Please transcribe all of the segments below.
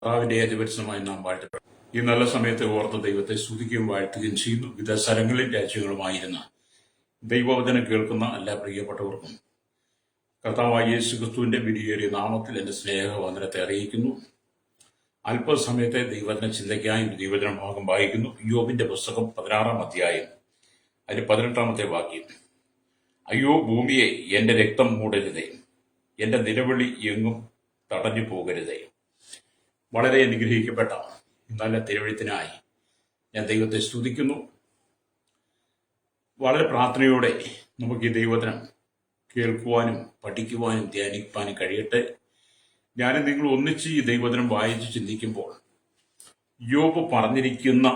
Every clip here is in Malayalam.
കർത്താവിന്റെ അതിപരിശുദ്ധമായി നാം വാഴ്ത്തപ്പെടും. ഈ നല്ല സമയത്ത് ഓർത്ത് ദൈവത്തെ സ്തുതിക്കുകയും വാഴ്ത്തുകയും ചെയ്യുന്നു. വിവിധ സ്ഥലങ്ങളിലും രാജ്യങ്ങളുമായിരുന്ന ദൈവവചനം കേൾക്കുന്ന എല്ലാ പ്രിയപ്പെട്ടവർക്കും കർത്താവായ യേശു ക്രിസ്തുവിന്റെ വിലയേറിയ നാമത്തിൽ എന്റെ സ്നേഹവന്ദനത്തെ അറിയിക്കുന്നു. അല്പസമയത്തെ ദൈവവചന ചിന്തയ്ക്കായി ഒരു ദൈവവചന ഭാഗം വായിക്കുന്നു. യോബിന്റെ പുസ്തകം 16-ാം അധ്യായം അതിൽ 18-ാമത്തെ വാക്യം. അയ്യോ ഭൂമിയെ, എന്റെ രക്തം മൂടരുതേ, എന്റെ നിലവിളി എങ്ങും തടഞ്ഞു പോകരുതേ. വളരെ അനുഗ്രഹിക്കപ്പെട്ട നല്ല തിരുവഴുത്തിനായി ഞാൻ ദൈവത്തെ സ്തുതിക്കുന്നു. വളരെ പ്രാർത്ഥനയോടെ നമുക്ക് ഈ ദൈവവചനം കേൾക്കുവാനും പഠിക്കുവാനും ധ്യാനിക്കാനും കഴിയട്ടെ. ഞാനും നിങ്ങൾ ഒന്നിച്ച് ഈ ദൈവവചനം വായിച്ച് ചിന്തിക്കുമ്പോൾ യോബ് പറഞ്ഞിരിക്കുന്ന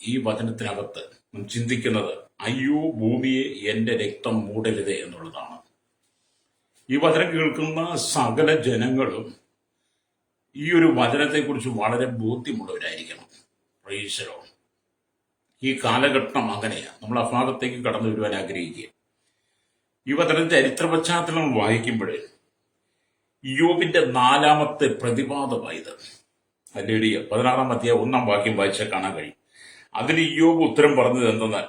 ഈ വചനത്തിനകത്ത് നാം ചിന്തിക്കുന്നത് അയ്യോ ഭൂമിയെ, എന്റെ രക്തം മൂടരുതേ എന്നുള്ളതാണ്. ഈ വചനം കേൾക്കുന്ന സകല ജനങ്ങളും ഈ ഒരു വചനത്തെക്കുറിച്ച് വളരെ ബോധ്യമുള്ളവരായിരിക്കണം. Price the Lord. ഈ കാലഘട്ടം അങ്ങനെയാണ്. നമ്മൾ ആ ഭാഗത്തേക്ക് കടന്നു വരുവാൻ ആഗ്രഹിക്കുക. ഈ വചനത്തിന്റെ ചരിത്ര പശ്ചാത്തലം വായിക്കുമ്പോൾ യോബിന്റെ 4-ാമത്തെ പ്രതിപാദമായത്. ഹല്ലേലൂയ. 16-ാം അധ്യായം 1-ാം വാക്യം വായിച്ചാൽ കാണാൻ കഴിയും. അതിന് യോബ് ഉത്തരം പറഞ്ഞത് എന്തെന്നാൽ,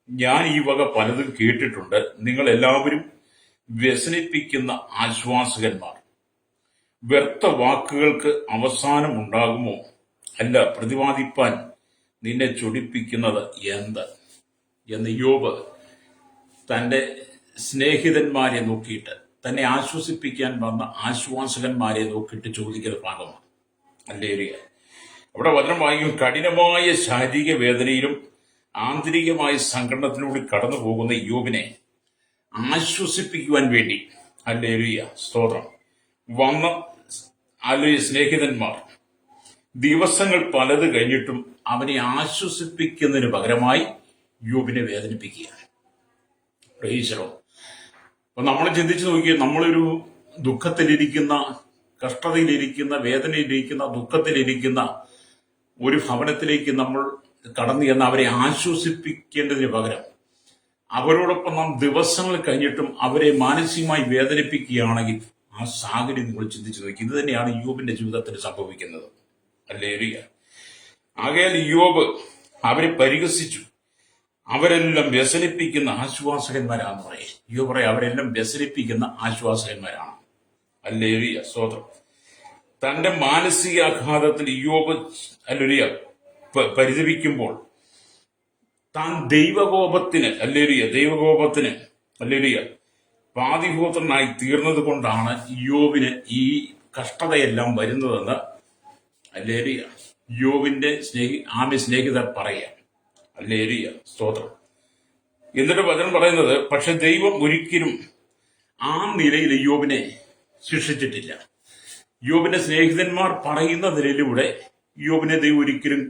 ഞാൻ ഈ വക പലതും കേട്ടിട്ടുണ്ട്. നിങ്ങൾ എല്ലാവരും വ്യസനിപ്പിക്കുന്ന ആശ്വാസകന്മാർ. വ്യർത്ഥ വാക്കുകൾക്ക് അവസാനം ഉണ്ടാകുമോ? അല്ല, പ്രതിപാദിപ്പാൻ നിന്നെ ചൊടിപ്പിക്കുന്നത് എന്ത് എന്ന് യോബ് തന്റെ സ്നേഹിതന്മാരെ നോക്കിയിട്ട്, തന്നെ ആശ്വസിപ്പിക്കാൻ വന്ന ആശ്വാസകന്മാരെ നോക്കിയിട്ട് ചോദിക്കുന്ന ഭാഗമാണ്. ഹല്ലേലൂയ. അവിടെ വചനം വായിക്കും, കഠിനമായ ശാരീരിക വേദനയിലും ആന്തരികമായ സംഘടനത്തിലൂടെ കടന്നു പോകുന്ന യോബിനെ ആശ്വസിപ്പിക്കുവാൻ വേണ്ടി, ഹല്ലേലൂയ, സ്തോത്രം, വന്ന സ്നേഹിതന്മാർ ദിവസങ്ങൾ പലത് കഴിഞ്ഞിട്ടും അവനെ ആശ്വസിപ്പിക്കുന്നതിന് പകരമായി യോബിനെ വേദനിപ്പിക്കുകയാണ്. Praise the lord. അപ്പൊ നമ്മൾ ചിന്തിച്ചു നോക്കിയാൽ, നമ്മളൊരു ദുഃഖത്തിലിരിക്കുന്ന, കഷ്ടതയിലിരിക്കുന്ന, വേദനയിലിരിക്കുന്ന, ദുഃഖത്തിലിരിക്കുന്ന ഒരു ഭവനത്തിലേക്ക് നമ്മൾ കടന്നു ചെന്ന് അവരെ ആശ്വസിപ്പിക്കേണ്ടതിന് പകരം അവരോടൊപ്പം നാം ദിവസങ്ങൾ കഴിഞ്ഞിട്ടും അവരെ മാനസികമായി വേദനിപ്പിക്കുകയാണെങ്കിൽ ആ സാഹചര്യം നിങ്ങൾ ചിന്തിച്ചു നോക്കി. ഇത് തന്നെയാണ് യോബിന്റെ ജീവിതത്തിൽ സംഭവിക്കുന്നത്. ഹല്ലേലൂയ. ആകയാൽ യോബ് അവരെ പരിഹസിച്ചു. അവരെല്ലാം വ്യസനിപ്പിക്കുന്ന ആശ്വാസകന്മാരാണെന്ന് പറയും. യോബ് പറയാം, അവരെല്ലാം വ്യസനിപ്പിക്കുന്ന ആശ്വാസകന്മാരാണ്. ഹല്ലേലൂയ, സ്തോത്രം. തന്റെ മാനസികാഘാതത്തിൽ യോബ്, ഹല്ലേലൂയ, പരിതപിക്കുമ്പോൾ താൻ ദൈവകോപത്തിന്, ഹല്ലേലൂയ, പാതിഭൂതനായി തീർന്നത് കൊണ്ടാണ് യോബിന് ഈ കഷ്ടതയെല്ലാം വരുന്നതെന്ന്, ഹല്ലേലൂയ, യോബിന്റെ സ്നേഹിതർ പറയാം. ഹല്ലേലൂയ, സ്തോത്രം. എന്നിട്ട് വചനം പറയുന്നത്, പക്ഷെ ദൈവം ഒരിക്കലും ആ നിലയിൽ യോബിനെ ശിക്ഷിച്ചിട്ടില്ല. യോബിന്റെ സ്നേഹിതന്മാർ പറയുന്ന നിലയിലൂടെ യോബിനെ ദൈവം ഒരിക്കലും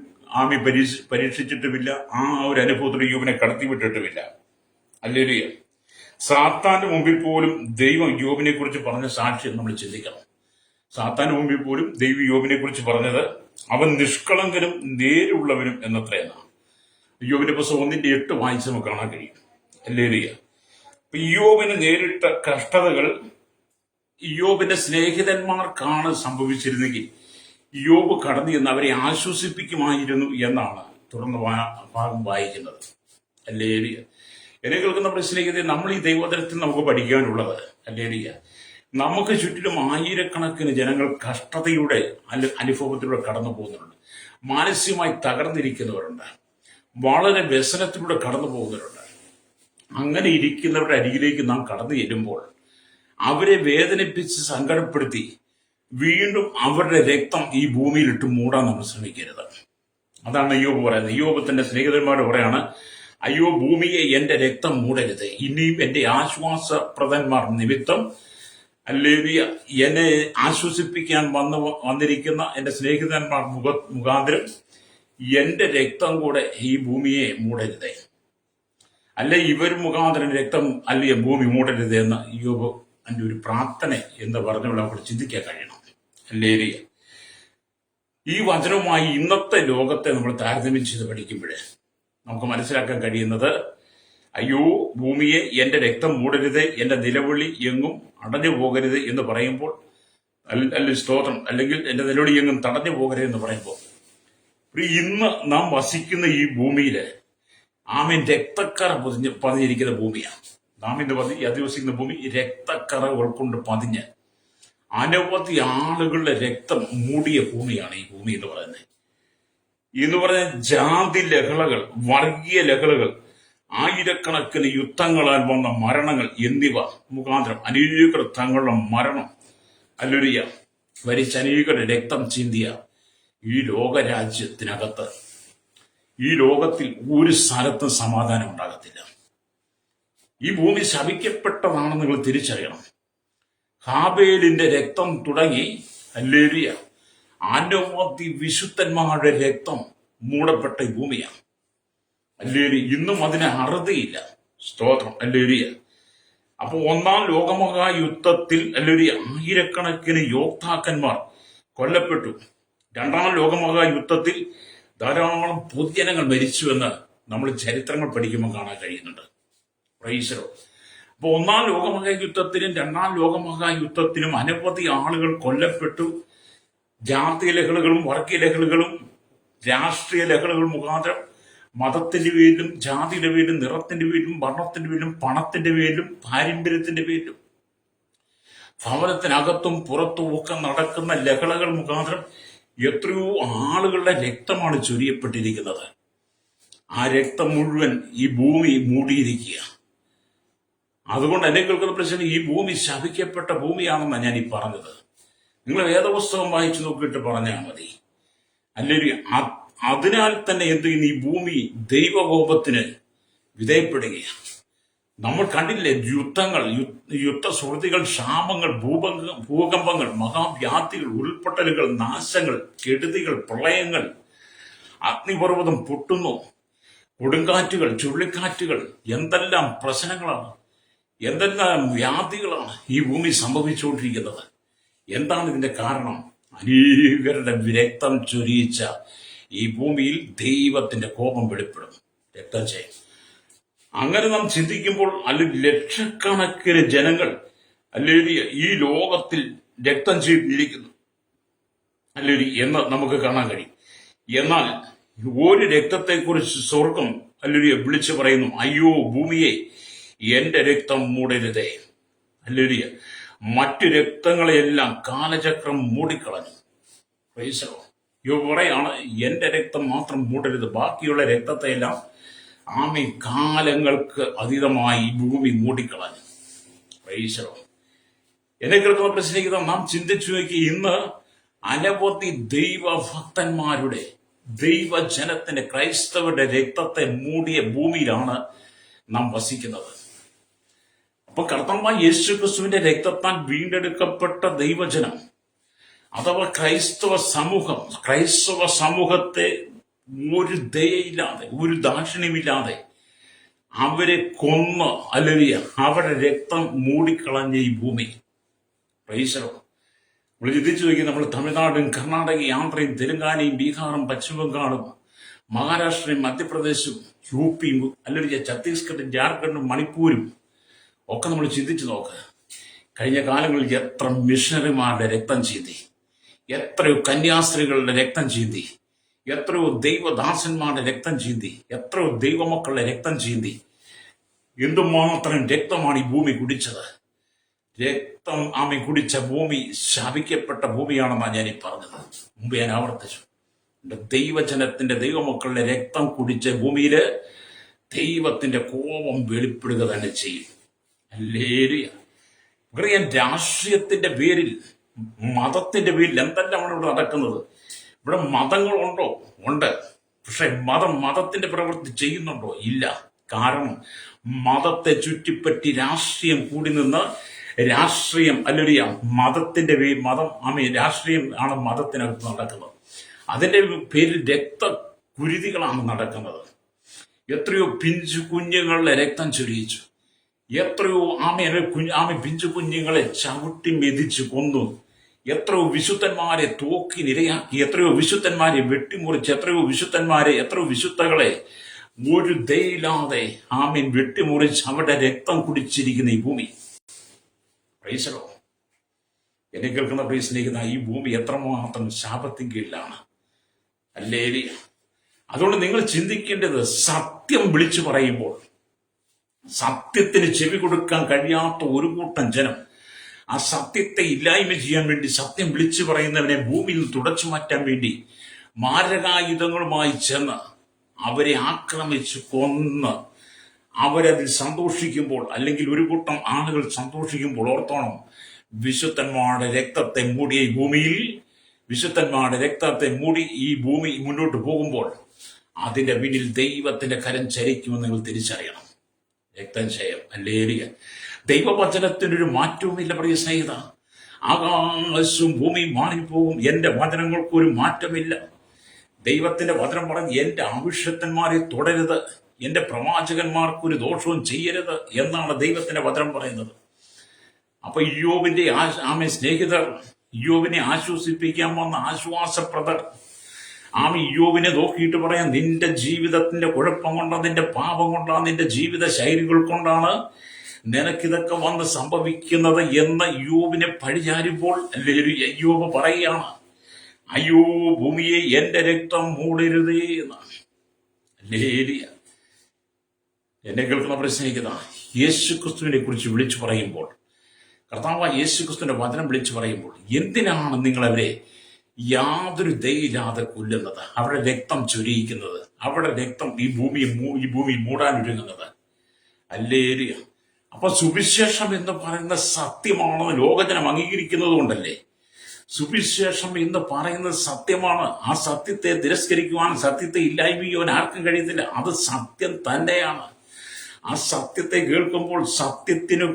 പരീക്ഷിച്ചിട്ടുമില്ല. ആ ഒരു അനുഭവത്തിൽ യോബിനെ കടത്തിവിട്ടിട്ടുമില്ല. ഹല്ലേലൂയ. സാത്താന്റെ മുമ്പിൽ പോലും ദൈവം യോബിനെ കുറിച്ച് പറഞ്ഞ സാക്ഷ്യം നമ്മൾ ചിന്തിക്കണം. സാത്താന്റെ മുമ്പിൽ പോലും ദൈവം യോബിനെ കുറിച്ച് പറഞ്ഞത്, അവൻ നിഷ്കളങ്കനും നേരുള്ളവനും എന്നത്രയെന്നാണ്. യോബിന്റെ പുസ്തകം 1:8 വായിച്ച് നമുക്ക് കാണാൻ കഴിയും. ഹല്ലേലൂയ. യോബിന് നേരിട്ട കഷ്ടതകൾ യോബിന്റെ സ്നേഹിതന്മാർക്കാണ് സംഭവിച്ചിരുന്നെങ്കിൽ യോബ് കടന്നു എന്ന് അവരെ ആശ്വസിപ്പിക്കുമായിരുന്നു എന്നാണ് തുടർന്ന് ഭാഗം വായിക്കുന്നത്. ഹല്ലേലൂയ. എന്നെ കേൾക്കുന്ന പ്രശ്നത്തെ നമ്മൾ ഈ ദൈവവചനത്തിൽ നമുക്ക് പഠിക്കാനുള്ളത്, ഹല്ലേലൂയ, നമുക്ക് ചുറ്റിലും ആയിരക്കണക്കിന് ജനങ്ങൾ കഷ്ടതയുടെ അനുഭവത്തിലൂടെ കടന്നു പോകുന്നവരുണ്ട്. മാനസികമായി തകർന്നിരിക്കുന്നവരുണ്ട്. വളരെ വ്യസനത്തിലൂടെ കടന്നു പോകുന്നവരുണ്ട്. അങ്ങനെ ഇരിക്കുന്നവരുടെ അരികിലേക്ക് നാം കടന്നു ചെല്ലുമ്പോൾ അവരെ വേദനിപ്പിച്ച് സങ്കടപ്പെടുത്തി വീണ്ടും അവരുടെ രക്തം ഈ ഭൂമിയിലിട്ട് മൂടാൻ നമ്മൾ ശ്രമിക്കരുത്. അതാണ് യോബ് പറയുന്നത്. യോബ് തന്റെ സ്നേഹിതന്മാരോട് പറയാണ്, അയ്യോ ഭൂമിയെ, എന്റെ രക്തം മൂടരുത്. ഇനിയും എന്റെ ആശ്വാസപ്രദന്മാർ നിമിത്തം, ഹല്ലേലൂയ, എന്നെ ആശ്വസിപ്പിക്കാൻ വന്നിരിക്കുന്ന എന്റെ സ്നേഹിതന്മാർ മുഖാന്തരം എന്റെ രക്തം കൂടെ ഈ ഭൂമിയെ മൂടരുതേ. അല്ലെ ഇവർ മുഖാന്തരം രക്തം, അല്ലെ ഭൂമി മൂടരുത് എന്ന് യോബ് അതിന്റെ ഒരു പ്രാർത്ഥന എന്ന് പറഞ്ഞുള്ള നമുക്ക് ചിന്തിക്കാൻ കഴിയണം. ഹല്ലേലൂയ. ഈ വചനവുമായി ഇന്നത്തെ ലോകത്തെ നമ്മൾ താരതമ്യം ചെയ്ത് പഠിക്കുമ്പോഴേ നമുക്ക് മനസ്സിലാക്കാൻ കഴിയുന്നത്, അയ്യോ ഭൂമിയെ, എന്റെ രക്തം മൂടരുത്, എന്റെ നിലവിളി എങ്ങും അടഞ്ഞു പോകരുത് എന്ന് പറയുമ്പോൾ അല്ലെങ്കിൽ സ്തോത്രം, അല്ലെങ്കിൽ എന്റെ നിലവിളി എങ്ങും തടഞ്ഞു പോകരുതെന്ന് പറയുമ്പോൾ, ഇന്ന് നാം വസിക്കുന്ന ഈ ഭൂമിയില് ആമീൻ രക്തക്കറ പതിഞ്ഞിരിക്കുന്ന ഭൂമിയാണ്. നാം ഇന്ന് അധിവസിക്കുന്ന ഭൂമി രക്തക്കറകൾ കൊണ്ട് പതിഞ്ഞ് അനവധി ആളുകളുടെ രക്തം മൂടിയ ഭൂമിയാണ് ഈ ഭൂമി എന്ന് പറഞ്ഞ ജാതി ലഹളകൾ, വർഗീയ ലഹളകൾ, ആയിരക്കണക്കിന് യുദ്ധങ്ങളാൽ വന്ന മരണങ്ങൾ എന്നിവ മുഖാന്തരം അനേകർ തങ്ങളുടെ മരണം അല്ലുരിയ വരിച്ചനേകരുടെ രക്തം ചിന്തിയ ഈ ലോകരാജ്യത്തിനകത്ത്, ഈ ലോകത്തിൽ ഒരു സ്ഥലത്തും സമാധാനം ഉണ്ടാകത്തില്ല. ഈ ഭൂമി ശപിക്കപ്പെട്ടതാണെന്ന് നിങ്ങൾ തിരിച്ചറിയണം. ഹാബേലിന്റെ രക്തം തുടങ്ങി അല്ലേരിയ അനവധി വിശുദ്ധന്മാരുടെ രക്തം മൂടപ്പെട്ട ഈ ഭൂമിയാണ്. അല്ലേരി ഇന്നും അതിന് അറുതിയില്ല. സ്തോത്രം, അല്ലേരിയ. അപ്പൊ ഒന്നാം ലോകമഹായുദ്ധത്തിൽ അല്ലേരിയ ആയിരക്കണക്കിന് യോദ്ധാക്കന്മാർ കൊല്ലപ്പെട്ടു. രണ്ടാം ലോകമഹായുദ്ധത്തിൽ ധാരാളം പൊതുജനങ്ങൾ മരിച്ചുവെന്ന് നമ്മൾ ചരിത്രങ്ങൾ പഠിക്കുമ്പോൾ കാണാൻ കഴിയുന്നുണ്ട്. പ്രൈസലോ. അപ്പൊ ഒന്നാം ലോകമഹായുദ്ധത്തിനും രണ്ടാം ലോകമഹായുദ്ധത്തിനും അനവധി ആളുകൾ കൊല്ലപ്പെട്ടു. ജാതി ലഹളകളും വർഗീയ ലഹളകളും രാഷ്ട്രീയ ലഹളകളും മുഖാന്തരം മതത്തിന്റെ പേരിലും ജാതിയുടെ പേരിലും നിറത്തിന്റെ പേരിലും വർണ്ണത്തിന്റെ പേരിലും പണത്തിന്റെ പേരിലും പാരമ്പര്യത്തിന്റെ പേരിലും ഭവനത്തിനകത്തും പുറത്തും ഒക്കെ നടക്കുന്ന ലഹളകൾ മുഖാന്തരം എത്രയോ ആളുകളുടെ രക്തമാണ് ചൊരിയപ്പെട്ടിരിക്കുന്നത്. ആ രക്തം മുഴുവൻ ഈ ഭൂമി മൂടിയിരിക്കുക. അതുകൊണ്ട് എന്നെ കേൾക്കുന്ന പ്രശ്നം, ഈ ഭൂമി ശപിക്കപ്പെട്ട ഭൂമിയാണെന്നാണ് ഞാൻ ഈ പറഞ്ഞത്. നിങ്ങൾ വേദപുസ്തകം വായിച്ചു നോക്കിയിട്ട് പറഞ്ഞാൽ മതി. അല്ലെങ്കിൽ അതിനാൽ തന്നെ എന്ത് ചെയ്യുന്നു, ഈ ഭൂമി ദൈവകോപത്തിന് വിധേയപ്പെടുകയാണ്. നമ്മൾ കണ്ടില്ലേ യുദ്ധങ്ങൾ, യുദ്ധസുഹൃത്തികൾ, ക്ഷാമങ്ങൾ, ഭൂകമ്പങ്ങൾ, മഹാവ്യാധികൾ, ഉരുൾപൊട്ടലുകൾ, നാശങ്ങൾ, കെടുതികൾ, പ്രളയങ്ങൾ, അഗ്നിപർവ്വതം പൊട്ടുന്നു, കൊടുങ്കാറ്റുകൾ, ചുഴലിക്കാറ്റുകൾ, എന്തെല്ലാം പ്രശ്നങ്ങളാണ്, എന്തെല്ലാം വ്യാധികളാണ് ഈ ഭൂമി സംഭവിച്ചുകൊണ്ടിരിക്കുന്നത്. എന്താണ് ഇതിന്റെ കാരണം? അനേകരുടെ രക്തം ചൊരിയിച്ച ഈ ഭൂമിയിൽ ദൈവത്തിന്റെ കോപം വെളിപ്പെടും. രക്തം ചെയ്യും. അങ്ങനെ നാം ചിന്തിക്കുമ്പോൾ അല്ലെങ്കിൽ ലക്ഷക്കണക്കിന് ജനങ്ങൾ അല്ലെങ്കിൽ ഈ ലോകത്തിൽ രക്തം ചെയ്തിരിക്കുന്നു അല്ലെങ്കിൽ എന്ന് നമുക്ക് കാണാൻ കഴിയും. എന്നാൽ ഒരു രക്തത്തെക്കുറിച്ച് സ്വർഗം അല്ലെങ്കിൽ വിളിച്ചു പറയുന്നു, അയ്യോ ഭൂമിയെ എന്റെ രക്തം മൂടരുതേ. അല്ലെങ്കിൽ മറ്റു രക്തങ്ങളെയെല്ലാം കാലചക്രം മൂടിക്കളഞ്ഞു. പറയാണ്, എന്റെ രക്തം മാത്രം മൂടരുത്, ബാക്കിയുള്ള രക്തത്തെയെല്ലാം കാലങ്ങൾക്ക് അതീതമായി ഭൂമി മൂടിക്കളഞ്ഞു. എന്നെ കേൾക്കുന്ന പ്രശ്നിക്കുന്ന നാം ചിന്തിച്ചു നോക്കി, ഇന്ന് അനവധി ദൈവഭക്തന്മാരുടെ, ദൈവജനത്തിന്റെ, ക്രൈസ്തവരുടെ രക്തത്തെ മൂടിയ ഭൂമിയിലാണ് നാം വസിക്കുന്നത്. അപ്പൊ കർത്താവായ യേശു ക്രിസ്തുവിന്റെ രക്തത്താൽ വീണ്ടെടുക്കപ്പെട്ട ദൈവജനം അഥവാ ക്രൈസ്തവ സമൂഹത്തെ ഒരു ദയയില്ലാതെ, ഒരു ദാക്ഷിണ്യമില്ലാതെ അവരെ കൊന്ന് അല്ലെങ്കിൽ അവരുടെ രക്തം മൂടിക്കളഞ്ഞ ഈ ഭൂമി. പ്രൈസലോ. നമ്മൾ ചിന്തിച്ചു നോക്കി, നമ്മൾ തമിഴ്നാടും കർണാടകയും ആന്ധ്രയും തെലുങ്കാനയും ബീഹാറും പശ്ചിമ ബംഗാളും മഹാരാഷ്ട്രയും മധ്യപ്രദേശും യുപിയും അല്ലെങ്കിൽ ഛത്തീസ്ഗഡും ജാർഖണ്ഡും മണിപ്പൂരും ഒക്കെ നമ്മൾ ചിന്തിച്ചു നോക്ക്. കഴിഞ്ഞ കാലങ്ങളിൽ എത്ര മിഷണറിമാരുടെ രക്തം ചീന്തി, എത്രയോ കന്യാസ്ത്രീകളുടെ രക്തം ചീന്തി, എത്രയോ ദൈവദാസന്മാരുടെ രക്തം ചീന്തി, എത്രയോ ദൈവമക്കളുടെ രക്തം ചീന്തി. എന്തുമാത്രം രക്തമാണ് ഈ ഭൂമി കുടിച്ചത്. രക്തം കുടിച്ച ഭൂമി ശപിക്കപ്പെട്ട ഭൂമിയാണെന്നാണ് ഞാൻ ഈ പറഞ്ഞത്. മുമ്പ് ഞാൻ ആവർത്തിച്ചു. ദൈവജനത്തിന്റെ, ദൈവമക്കളുടെ രക്തം കുടിച്ച ഭൂമിയില് ദൈവത്തിന്റെ കോപം വെളിപ്പെടുക തന്നെ ചെയ്യും. അല്ലേലൂയ. രാഷ്ട്രീയത്തിന്റെ പേരിൽ, മതത്തിന്റെ പേരിൽ എന്തെല്ലാമാണ് ഇവിടെ നടക്കുന്നത്. ഇവിടെ മതങ്ങളുണ്ടോ? ഉണ്ട്. പക്ഷെ മതത്തിന്റെ പ്രവൃത്തി ചെയ്യുന്നുണ്ടോ? ഇല്ല. കാരണം മതത്തെ ചുറ്റിപ്പറ്റി രാഷ്ട്രീയം കൂടി നിന്ന്, രാഷ്ട്രീയം അല്ലെങ്കിൽ മതത്തിന്റെ രാഷ്ട്രീയം ആണ് മതത്തിനകത്ത് നടക്കുന്നത്. അതിന്റെ പേരിൽ രക്തകുരുതികളാണ് നടക്കുന്നത്. എത്രയോ പിഞ്ചു കുഞ്ഞുങ്ങളുടെ രക്തം ചൊരിയിച്ചു. എത്രയോ പിഞ്ചു കുഞ്ഞുങ്ങളെ ചവിട്ടി മെതിച്ചു കൊന്നു. എത്രയോ വിശുദ്ധന്മാരെ തോക്കിനിരയാക്കി, എത്രയോ വിശുദ്ധന്മാരെ വെട്ടിമുറിച്ച്, എത്രയോ വിശുദ്ധകളെ ഒരു ദയില്ലാതെ വെട്ടിമുറിച്ച് അവരുടെ രക്തം കുടിച്ചിരിക്കുന്ന ഈ ഭൂമി. പ്രൈസലോ. എന്നെ കേൾക്കുന്ന പ്രിയ സ്നേഹിക്കുന്ന ഈ ഭൂമി എത്രമാത്രം ശാപത്തിൻ കീഴിലാണ്. ഹല്ലേലൂയ. അതുകൊണ്ട് നിങ്ങൾ ചിന്തിക്കേണ്ടത്, സത്യം വിളിച്ചു പറയുമ്പോൾ സത്യത്തിന് ചെവി കൊടുക്കാൻ കഴിയാത്ത ഒരു കൂട്ടം ജനം ആ സത്യത്തെ ഇല്ലായ്മ ചെയ്യാൻ വേണ്ടി, സത്യം വിളിച്ചു പറയുന്നവനെ ഭൂമിയിൽ തുടച്ചു മാറ്റാൻ വേണ്ടി മാരകായുധങ്ങളുമായി ചെന്ന് അവരെ ആക്രമിച്ച് കൊന്ന് അവരതിൽ സന്തോഷിക്കുമ്പോൾ, അല്ലെങ്കിൽ ഒരു കൂട്ടം ആളുകൾ സന്തോഷിക്കുമ്പോൾ, ഓർത്തോണം, വിശുദ്ധന്മാരുടെ രക്തത്തെ മൂടിയ ഈ ഭൂമിയിൽ, വിശുദ്ധന്മാരുടെ രക്തത്തെ മൂടി ഈ ഭൂമി മുന്നോട്ട് പോകുമ്പോൾ അതിന്റെ പിന്നിൽ ദൈവത്തിന്റെ കരം ചരിക്കുമെന്ന് നിങ്ങൾ തിരിച്ചറിയണം. രക്തം ജയം. ഹല്ലേലൂയ. ദൈവവചനത്തിനൊരു മാറ്റവുമില്ല പ്രിയ സ്നേഹിത. ആകാശവും ഭൂമിയും മാറിപ്പോകും, എന്റെ വചനങ്ങൾക്കൊരു മാറ്റമില്ല. ദൈവത്തിന്റെ വചനം പറഞ്ഞ് എന്റെ അഭിഷിക്തന്മാരെ തുടരുത്, എന്റെ പ്രവാചകന്മാർക്കൊരു ദോഷവും ചെയ്യരുത് എന്നാണ് ദൈവത്തിന്റെ വചനം പറയുന്നത്. അപ്പൊ ഇയ്യോബിന്റെ സ്നേഹിതർ ഇയ്യോബിനെ ആശ്വസിപ്പിക്കാൻ വന്ന ആശ്വാസപ്രദർ ഇയ്യോബിനെ നോക്കിയിട്ട് പറയാം, നിന്റെ ജീവിതത്തിന്റെ കുഴപ്പം കൊണ്ടാണ്, നിന്റെ പാപം കൊണ്ടാണ്, നിന്റെ ജീവിത ശൈലികൾ കൊണ്ടാണ് നിനക്കിതൊക്കെ വന്ന് സംഭവിക്കുന്നത് എന്ന് ഇയ്യോബിനെ പഴിചാരുമ്പോൾ ഇയ്യോബ് പറയുകയാണ്, അയ്യോ ഭൂമിയെ എന്റെ രക്തം മൂടരുതേ എന്നാണ്. എന്നെ കേൾക്കുന്ന പ്രശ്നിക്കുന്ന യേശു ക്രിസ്തുവിനെ കുറിച്ച് വിളിച്ചു പറയുമ്പോൾ, കർത്താവ് യേശു ക്രിസ്തുവിന്റെ വചനം വിളിച്ചു പറയുമ്പോൾ, എന്തിനാണ് നിങ്ങൾ അവരെ യാതൊരു ദയയില്ലാതെ കൊല്ലുന്നത്, അവരുടെ രക്തം ചൊരിയിക്കുന്നത്, അവരുടെ രക്തം ഈ ഭൂമിയിൽ മൂടാനൊരുങ്ങുന്നത്? ഹല്ലേലൂയ. അപ്പൊ സുവിശേഷം എന്ന് പറയുന്ന സത്യമാണെന്ന് ലോകജനം അംഗീകരിക്കുന്നത് കൊണ്ടല്ലേ? സുവിശേഷം എന്ന് പറയുന്നത് സത്യമാണ്. ആ സത്യത്തെ തിരസ്കരിക്കുവാൻ, സത്യത്തെ ഇല്ലായ്മയ്ക്കുവാൻ ആർക്കും കഴിയത്തില്ല. അത് സത്യം തന്നെയാണ്. ആ സത്യത്തെ കേൾക്കുമ്പോൾ സത്യത്തിന്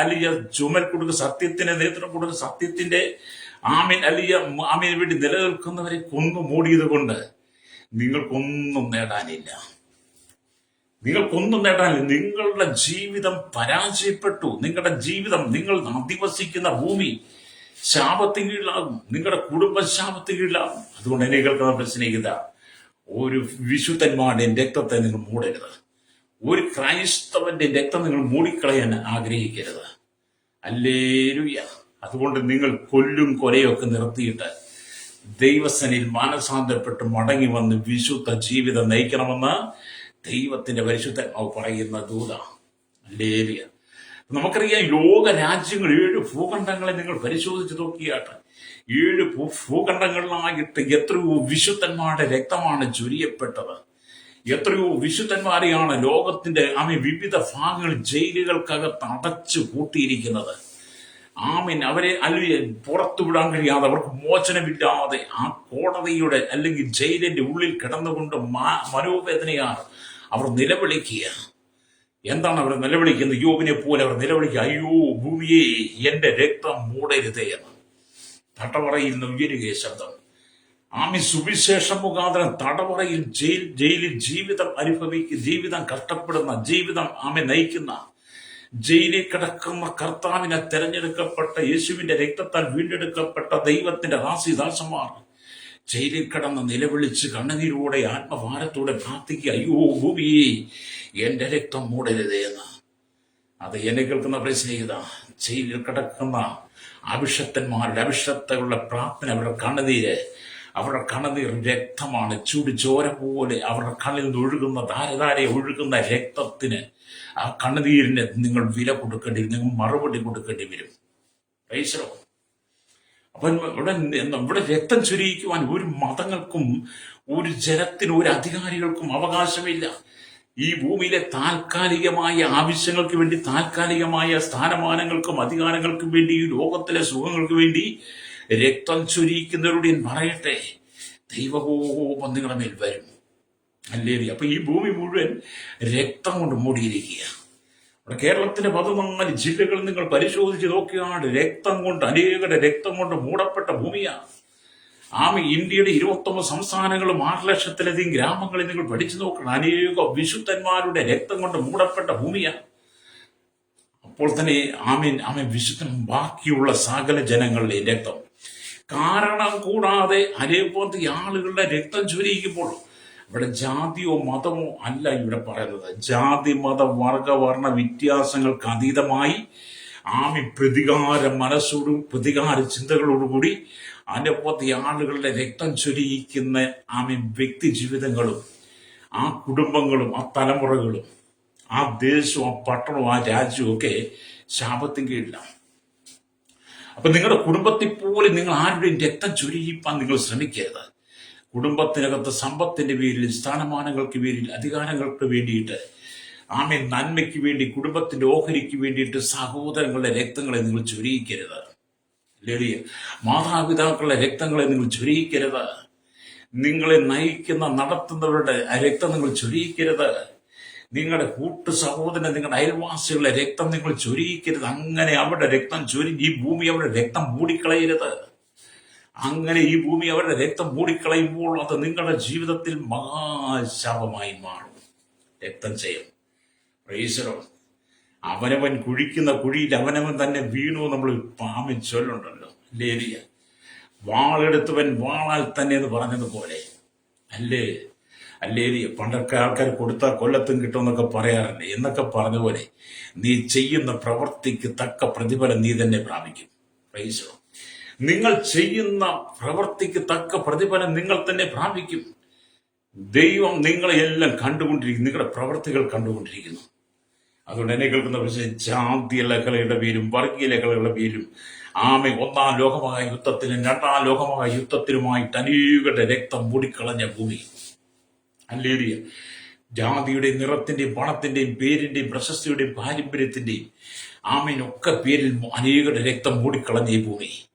അലിയ ചുമൽ കൊടുക്കുക, സത്യത്തിന് നേതൃത്വം കൊടുക്കുക, സത്യത്തിന്റെ ആമീന് വേണ്ടി നിലനിൽക്കുന്നവരെ കൊന്നു മൂടിയത് കൊണ്ട് നിങ്ങൾക്കൊന്നും നേടാനില്ല. നിങ്ങളുടെ ജീവിതം പരാജയപ്പെട്ടു. നിങ്ങളുടെ ജീവിതം, നിങ്ങൾ അധിവസിക്കുന്ന ഭൂമി ശാപത്തിന് കീഴിലാകും, നിങ്ങളുടെ കുടുംബം ശാപത്തിന് കീഴിലാകും. അതുകൊണ്ട് എന്നെ കേൾക്കുന്ന സ്നേഹിത, ഒരു വിശുദ്ധന്മാരുടെ രക്തത്തെ നിങ്ങൾ മൂടരുത്. ഒരു ക്രൈസ്തവന്റെ രക്തം നിങ്ങൾ മൂടിക്കളയാൻ ആഗ്രഹിക്കരുത്. ഹല്ലേലൂയ. അതുകൊണ്ട് നിങ്ങൾ കൊല്ലും കൊലയൊക്കെ നിർത്തിയിട്ട് ദൈവസനിൽ മാനസാന്തരപ്പെട്ട് മടങ്ങി വന്ന് വിശുദ്ധ ജീവിതം നയിക്കണമെന്ന് ദൈവത്തിന്റെ പരിശുദ്ധാത്മാവ് പറയുന്ന ദൂത. ഹല്ലേലൂയ. നമുക്കറിയാം, ലോക രാജ്യങ്ങൾ 7 ഭൂഖണ്ഡങ്ങളെ നിങ്ങൾ പരിശോധിച്ച് നോക്കിയാട്ട് 7 ഭൂഖണ്ഡങ്ങളിലായിട്ട് എത്രയോ വിശുദ്ധന്മാരുടെ രക്തമാണ് ചൊരിയപ്പെട്ടത്. എത്രയോ വിശുദ്ധന്മാരെയാണ് ലോകത്തിന്റെ വിവിധ ഭാഗങ്ങളിൽ ജയിലുകൾക്കകത്ത് അടച്ചു പൂട്ടിയിരിക്കുന്നത്. അവരെ പുറത്തുവിടാൻ കഴിയാതെ, അവർക്ക് മോചനമില്ലാതെ ആ കോടതിയുടെ അല്ലെങ്കിൽ ജയിലിന്റെ ഉള്ളിൽ കിടന്നുകൊണ്ട് മനോവേദനയാണ് അവർ നിലവിളിക്കുക. എന്താണ് അവർ നിലവിളിക്കുന്നത്? യോബിനെ പോലെ അവർ നിലവിളിക്കുക, അയ്യോ ഭൂമിയെ എന്റെ രക്തം മൂടരുതേ എന്ന്. തടവറയിൽ നിന്ന് ഉയരുകയെ ശബ്ദം. സുവിശേഷം മുഖാന്തരം തടവറയിൽ ജയിലിൽ ജീവിതം ജീവിതം കഷ്ടപ്പെടുന്ന, ജീവിതം നയിക്കുന്ന, ജയിലിൽ കിടക്കുന്ന കർത്താവിനെ തെരഞ്ഞെടുക്കപ്പെട്ട യേശുവിന്റെ രക്തത്താൽ വീണ്ടെടുക്കപ്പെട്ട ദൈവത്തിന്റെ ദാസിദാസന്മാർ ജയിലിൽ കിടന്ന് നിലവിളിച്ച് കണ്ണുനീരോടെ ആത്മഭാരത്തോടെ പ്രാർത്ഥിക്കുക, അയ്യോ ഭൂമിയെ എന്റെ രക്തം മൂടരുതേ എന്ന്. അത് എന്നെ കേൾക്കുന്ന സ്നേഹിത, ജയിലിൽ കിടക്കുന്ന അഭിഷക്തന്മാരുടെ അഭിഷക്തകളുടെ പ്രാർത്ഥന, അവരുടെ കണ്ണുനീർ രക്തമാണ്. ചോര പോലെ അവരുടെ കണ്ണിൽ നിന്ന് ഒഴുകുന്ന ധാരധാരെ ഒഴുകുന്ന രക്തത്തിന്, ആ കണ്ണുനീരിന് നിങ്ങൾ വില കൊടുക്കേണ്ടി വരും, നിങ്ങൾ മറുപടി കൊടുക്കേണ്ടി വരും. അപ്പൊ ഇവിടെ രക്തം ചൊരിയിക്കുവാൻ ഒരു മതങ്ങൾക്കും ഒരു ജനത്തിനും ഒരു അധികാരികൾക്കും അവകാശമില്ല. ഈ ഭൂമിയിലെ താൽക്കാലികമായ ആവശ്യങ്ങൾക്ക് വേണ്ടി, താൽക്കാലികമായ സ്ഥാനമാനങ്ങൾക്കും അധികാരങ്ങൾക്കും വേണ്ടി, ഈ ലോകത്തിലെ സുഖങ്ങൾക്ക് വേണ്ടി രക്തം ചൊരിയിക്കുന്നവരോട് ഞാൻ പറയട്ടെ, ദൈവകോപം നിങ്ങളുടെ മേൽ വരും. അല്ലേരി. അപ്പൊ ഈ ഭൂമി മുഴുവൻ രക്തം കൊണ്ട് മൂടിയിരിക്കുക. ഇവിടെ കേരളത്തിലെ 14 ജില്ലകൾ നിങ്ങൾ പരിശോധിച്ച് നോക്കിയാണ് രക്തം കൊണ്ട്, അനേകരുടെ രക്തം കൊണ്ട് മൂടപ്പെട്ട ഭൂമിയാണ്. ഇന്ത്യയുടെ 29 സംസ്ഥാനങ്ങളും 6 ലക്ഷത്തിലധികം ഗ്രാമങ്ങളിൽ നിങ്ങൾ പഠിച്ചു നോക്കണം. അനേക വിശുദ്ധന്മാരുടെ രക്തം കൊണ്ട് മൂടപ്പെട്ട ഭൂമിയാണ്. അപ്പോൾ തന്നെ വിശുദ്ധൻ ബാക്കിയുള്ള സകല ജനങ്ങളുടെ രക്തം കാരണം കൂടാതെ അതേപോലത്തെ ആളുകളുടെ രക്തം ചൊരിയിക്കുമ്പോൾ ഇവിടെ ജാതിയോ മതമോ അല്ല ഇവിടെ പറയുന്നത്. ജാതി മത വർഗവർണ്ണ വ്യത്യാസങ്ങൾക്ക് അതീതമായി പ്രതികാര മനസ്സോടും പ്രതികാര ചിന്തകളോടുകൂടി അനവധി ആളുകളുടെ രക്തം ചൊരിയിക്കുന്ന വ്യക്തി ജീവിതങ്ങളും ആ കുടുംബങ്ങളും ആ തലമുറകളും ആ ദേശവും ആ പട്ടണവും ആ രാജ്യവും ഒക്കെ ശാപത്തിന് കീഴിലാണ്. അപ്പൊ നിങ്ങളുടെ കുടുംബത്തിൽ പോലും നിങ്ങൾ ആരുടെയും രക്തം ചൊരിയിപ്പാൻ നിങ്ങൾ ശ്രമിക്കരുത്. കുടുംബത്തിനകത്ത് സമ്പത്തിന്റെ പേരിൽ, സ്ഥാനമാനങ്ങൾക്ക് പേരിൽ, അധികാരങ്ങൾക്ക് വേണ്ടിയിട്ട്, നന്മയ്ക്ക് വേണ്ടി, കുടുംബത്തിന്റെ ഓഹരിക്ക് വേണ്ടിയിട്ട് സഹോദരങ്ങളുടെ രക്തങ്ങളെ നിങ്ങൾ ചൊരിയിക്കരുത്. ലേലിയ മാതാപിതാക്കളുടെ രക്തങ്ങളെ നിങ്ങൾ ചൊരിയിക്കരുത്. നിങ്ങളെ നയിക്കുന്ന നടത്തുന്നവരുടെ രക്തം നിങ്ങൾ ചൊരിയിക്കരുത്. നിങ്ങളുടെ കൂട്ടു സഹോദരൻ, നിങ്ങളുടെ അയൽവാസികളുടെ രക്തം നിങ്ങൾ ചൊരിയിക്കരുത്. അങ്ങനെ അവരുടെ രക്തം ഈ ഭൂമി അവരുടെ രക്തം മൂടിക്കളയരുത്. അങ്ങനെ ഈ ഭൂമി അവരുടെ രക്തം മൂടിക്കളയുമ്പോൾ അത് നിങ്ങളുടെ ജീവിതത്തിൽ മഹാശാപമായി മാറും. രക്തം ചെയ്യും. പ്രൈസലോ. അവനവൻ കുഴിക്കുന്ന കുഴിയിൽ അവനവൻ തന്നെ വീണു നമ്മൾ ചൊല്ലുണ്ടല്ലോ. ലേലിയ വാളെടുത്തവൻ വാളാൽ തന്നെ എന്ന് പറഞ്ഞതുപോലെ അല്ലേ. അല്ലേലിയ പണ്ടൊക്കെ ആൾക്കാർ കൊടുത്താൽ കൊല്ലത്തും കിട്ടുമെന്നൊക്കെ പറയാറുണ്ട്. എന്നൊക്കെ പറഞ്ഞ പോലെ നീ ചെയ്യുന്ന പ്രവൃത്തിക്ക് തക്ക പ്രതിഫലം നീ തന്നെ പ്രാപിക്കും. പ്രൈസലോ. നിങ്ങൾ ചെയ്യുന്ന പ്രവൃത്തിക്ക് തക്ക പ്രതിഫലം നിങ്ങൾ തന്നെ പ്രാപിക്കും. ദൈവം നിങ്ങളെ എല്ലാം കണ്ടുകൊണ്ടിരിക്കുന്നു. നിങ്ങളുടെ പ്രവൃത്തികൾ കണ്ടുകൊണ്ടിരിക്കുന്നു. അതുകൊണ്ട് എന്നെ കേൾക്കുന്ന പക്ഷേ ജാതി ലഹളയുടെ പേരും വർഗീയ ലഹളയുടെ പേരും ഒന്നാം ലോകമായ യുദ്ധത്തിനും രണ്ടാം ലോകമായ യുദ്ധത്തിനുമായിട്ട് അനേകരുടെ രക്തം മൂടിക്കളഞ്ഞ ഭൂമി. അല്ലേലിയ. ജാതിയുടെയും നിറത്തിന്റെയും പണത്തിന്റെയും പേരിന്റെയും പ്രശസ്തിയുടെയും പാരമ്പര്യത്തിന്റെയും ഒക്കെ പേരിൽ അനേകരുടെ രക്തം മൂടിക്കളഞ്ഞ ഈ ഭൂമി.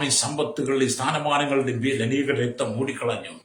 സമ്പത്തുകളുടെയും സ്ഥാനമാനങ്ങളുടെയും പേരിൽ അനേകരുടെ രക്തം മൂടിക്കളഞ്ഞു.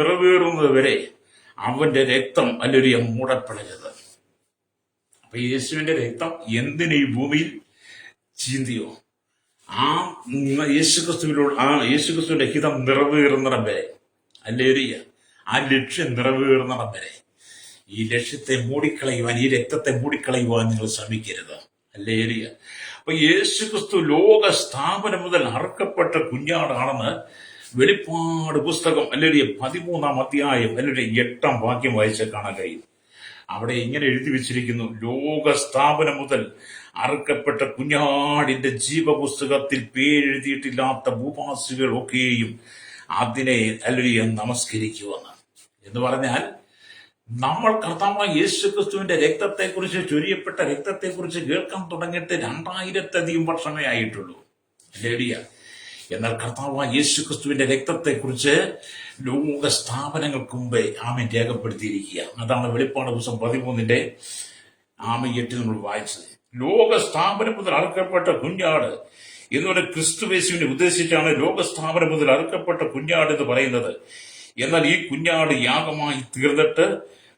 നിറവേറുന്നത് വരെ അവന്റെ രക്തം അല്ലൊരു മൂടപ്പെടരുത്. അപ്പൊ യേശുവിന്റെ രക്തം എന്തിനു ഈ ഭൂമിയിൽ ചിന്തിയോ, ആ യേശുക്രിസ്തുവിന്റെ ഹിതം നിറവേറുന്നിടം വരെ, അല്ലേറിയ ആ ലക്ഷ്യം നിറവേറുന്നിടം വരെ ഈ ലക്ഷ്യത്തെ മൂടിക്കളയുവാൻ, ഈ രക്തത്തെ മൂടിക്കളയുവാൻ നിങ്ങൾ ശ്രമിക്കരുത്. അല്ലേറിയ അപ്പൊ യേശുക്രിസ്തു ലോക സ്ഥാപനം മുതൽ അറുക്കപ്പെട്ട കുഞ്ഞാടാണെന്ന് വെളിപ്പാട് പുസ്തകം അല്ലെങ്കിൽ 13-ാം അധ്യായം അല്ലെങ്കിൽ 8-ാം വാക്യം വായിച്ചാൽ കാണാൻ കഴിയും. അവിടെ ഇങ്ങനെ എഴുതി വെച്ചിരിക്കുന്നു, ലോക സ്ഥാപനം മുതൽ അറുക്കപ്പെട്ട കുഞ്ഞാടിന്റെ ജീവപുസ്തകത്തിൽ പേരെഴുതിയിട്ടില്ലാത്ത ഭൂവാസികൾ ഒക്കെയും അതിനെ അല്ലെങ്കിൽ നമസ്കരിക്കുമെന്ന്. എന്ന് പറഞ്ഞാൽ നമ്മൾ കർത്താവായ യേശുക്രിസ്തുവിന്റെ രക്തത്തെക്കുറിച്ച്, ചൊരിയപ്പെട്ട രക്തത്തെക്കുറിച്ച് കേൾക്കാൻ തുടങ്ങിയിട്ട് 2000-ലധികം വർഷമേ ആയിട്ടുള്ളൂ. ലേഡിയ എന്നാൽ കർത്താവായ യേശുക്രിസ്തുവിന്റെ രക്തത്തെക്കുറിച്ച് ലോക സ്ഥാപനങ്ങൾക്ക് മുമ്പേ ആമൻ രേഖപ്പെടുത്തിയിരിക്കുക. അതാണ് വെളിപ്പാട് പുസ്തകം 13-ന്റെ 8 നമ്മൾ വായിച്ചത്. ലോക സ്ഥാപനം മുതൽ അറുക്കപ്പെട്ട കുഞ്ഞാട് എന്നുപോലെ ക്രിസ്തുവേശുവിനെ ഉദ്ദേശിച്ചാണ് ലോക സ്ഥാപനം മുതൽ അറുക്കപ്പെട്ട കുഞ്ഞാട് എന്ന് പറയുന്നത്. എന്നാൽ ഈ കുഞ്ഞാട് യാഗമായി തീർന്നിട്ട്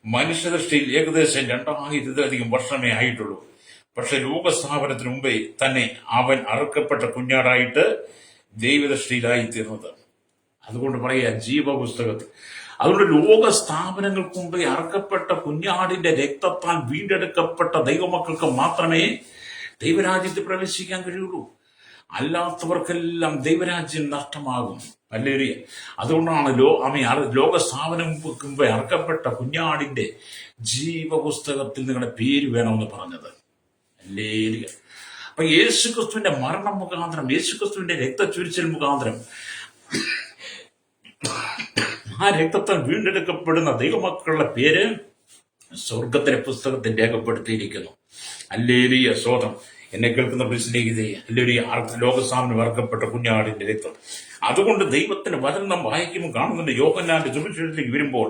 മനുഷ്യദൃഷ്ടിയിൽ ഏകദേശം 2000-ലധികം വർഷമേ ആയിട്ടുള്ളൂ. പക്ഷെ ലോകസ്ഥാപനത്തിന് മുമ്പേ തന്നെ അവൻ അറുക്കപ്പെട്ട കുഞ്ഞാടായിട്ട് ദൈവദൃഷ്ടിയിലായി തീർന്നത്. അതുകൊണ്ട് പറയാ ജീവപുസ്തകത്തിൽ. അതുകൊണ്ട് ലോകസ്ഥാപനങ്ങൾക്ക് മുമ്പേ അറുക്കപ്പെട്ട കുഞ്ഞാടിന്റെ രക്തത്താൽ വീണ്ടെടുക്കപ്പെട്ട ദൈവമക്കൾക്ക് മാത്രമേ ദൈവരാജ്യത്തിൽ പ്രവേശിക്കാൻ കഴിയുള്ളൂ. അല്ലാത്തവർക്കെല്ലാം ദൈവരാജ്യം നഷ്ടമാകും. അല്ലേറിയ അതുകൊണ്ടാണ് ലോകസ്ഥാപനങ്ങൾക്ക് മുമ്പേ അറുക്കപ്പെട്ട കുഞ്ഞാടിന്റെ ജീവപുസ്തകത്തിൽ നിങ്ങളുടെ പേര് വേണമെന്ന് പറഞ്ഞത്. അല്ലേറിയ അപ്പൊ യേശുക്രിസ്തുവിന്റെ മരണം മുഖാന്തരം, യേശുക്രിസ്തുവിന്റെ രക്തചൊരിച്ചൽ മുഖാന്തരം ആ രക്തത്താൽ വീണ്ടെടുക്കപ്പെടുന്ന ദൈവമക്കളുടെ പേര് സ്വർഗത്തിലെ പുസ്തകത്തിൽ രേഖപ്പെടുത്തിയിരിക്കുന്നു. അല്ലേലിയ സ്വതം. എന്നെ കേൾക്കുന്ന സ്നേഹിതയെ, അല്ലേലിയ ലോകസ്ഥാപനം അറുക്കപ്പെട്ട കുഞ്ഞാടിന്റെ രക്തം. അതുകൊണ്ട് ദൈവത്തിന്റെ വചനം നാം വായിക്കുമ്പോൾ കാണുന്നുണ്ട്. യോഹന്നാന്റെ സുവിശേഷത്തിലേക്ക് വരുമ്പോൾ,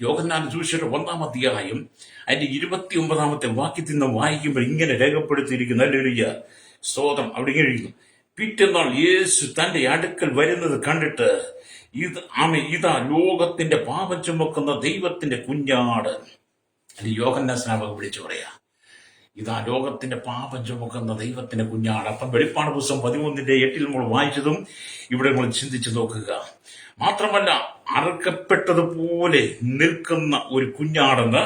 യോഹന്നാന്റെ സുവിശേഷം 1-ാം അധ്യായം അതിന്റെ 29-ാമത്തെ വാക്യത്തിൽ നാം വായിക്കുമ്പോൾ ഇങ്ങനെ രേഖപ്പെടുത്തിയിരിക്കുന്നു. അല്ലേലിയ സ്തോത്രം. അവിടെ ഇങ്ങനെ ഇരിക്കുന്നു, പിറ്റേന്നാൾ യേശു തന്റെ അടുക്കൽ വരുന്നത് കണ്ടിട്ട് ഇതാ ലോകത്തിന്റെ പാപം ചുമക്കുന്ന ദൈവത്തിന്റെ കുഞ്ഞാട്. അല്ലെങ്കിൽ യോഹന്നാൻ സ്നാപകൻ വിളിച്ചു പറയാ, ഇതാ ലോകത്തിന്റെ പാപം ചുമക്കുന്ന ദൈവത്തിന്റെ കുഞ്ഞാട്. അപ്പം വെളിപ്പാട് പുസ്തകം 13-ന്റെ 8 നമ്മൾ വായിച്ചതും ഇവിടെ നമ്മൾ ചിന്തിച്ചു നോക്കുക. മാത്രമല്ല അറുക്കപ്പെട്ടതുപോലെ നിൽക്കുന്ന ഒരു കുഞ്ഞാടെന്ന്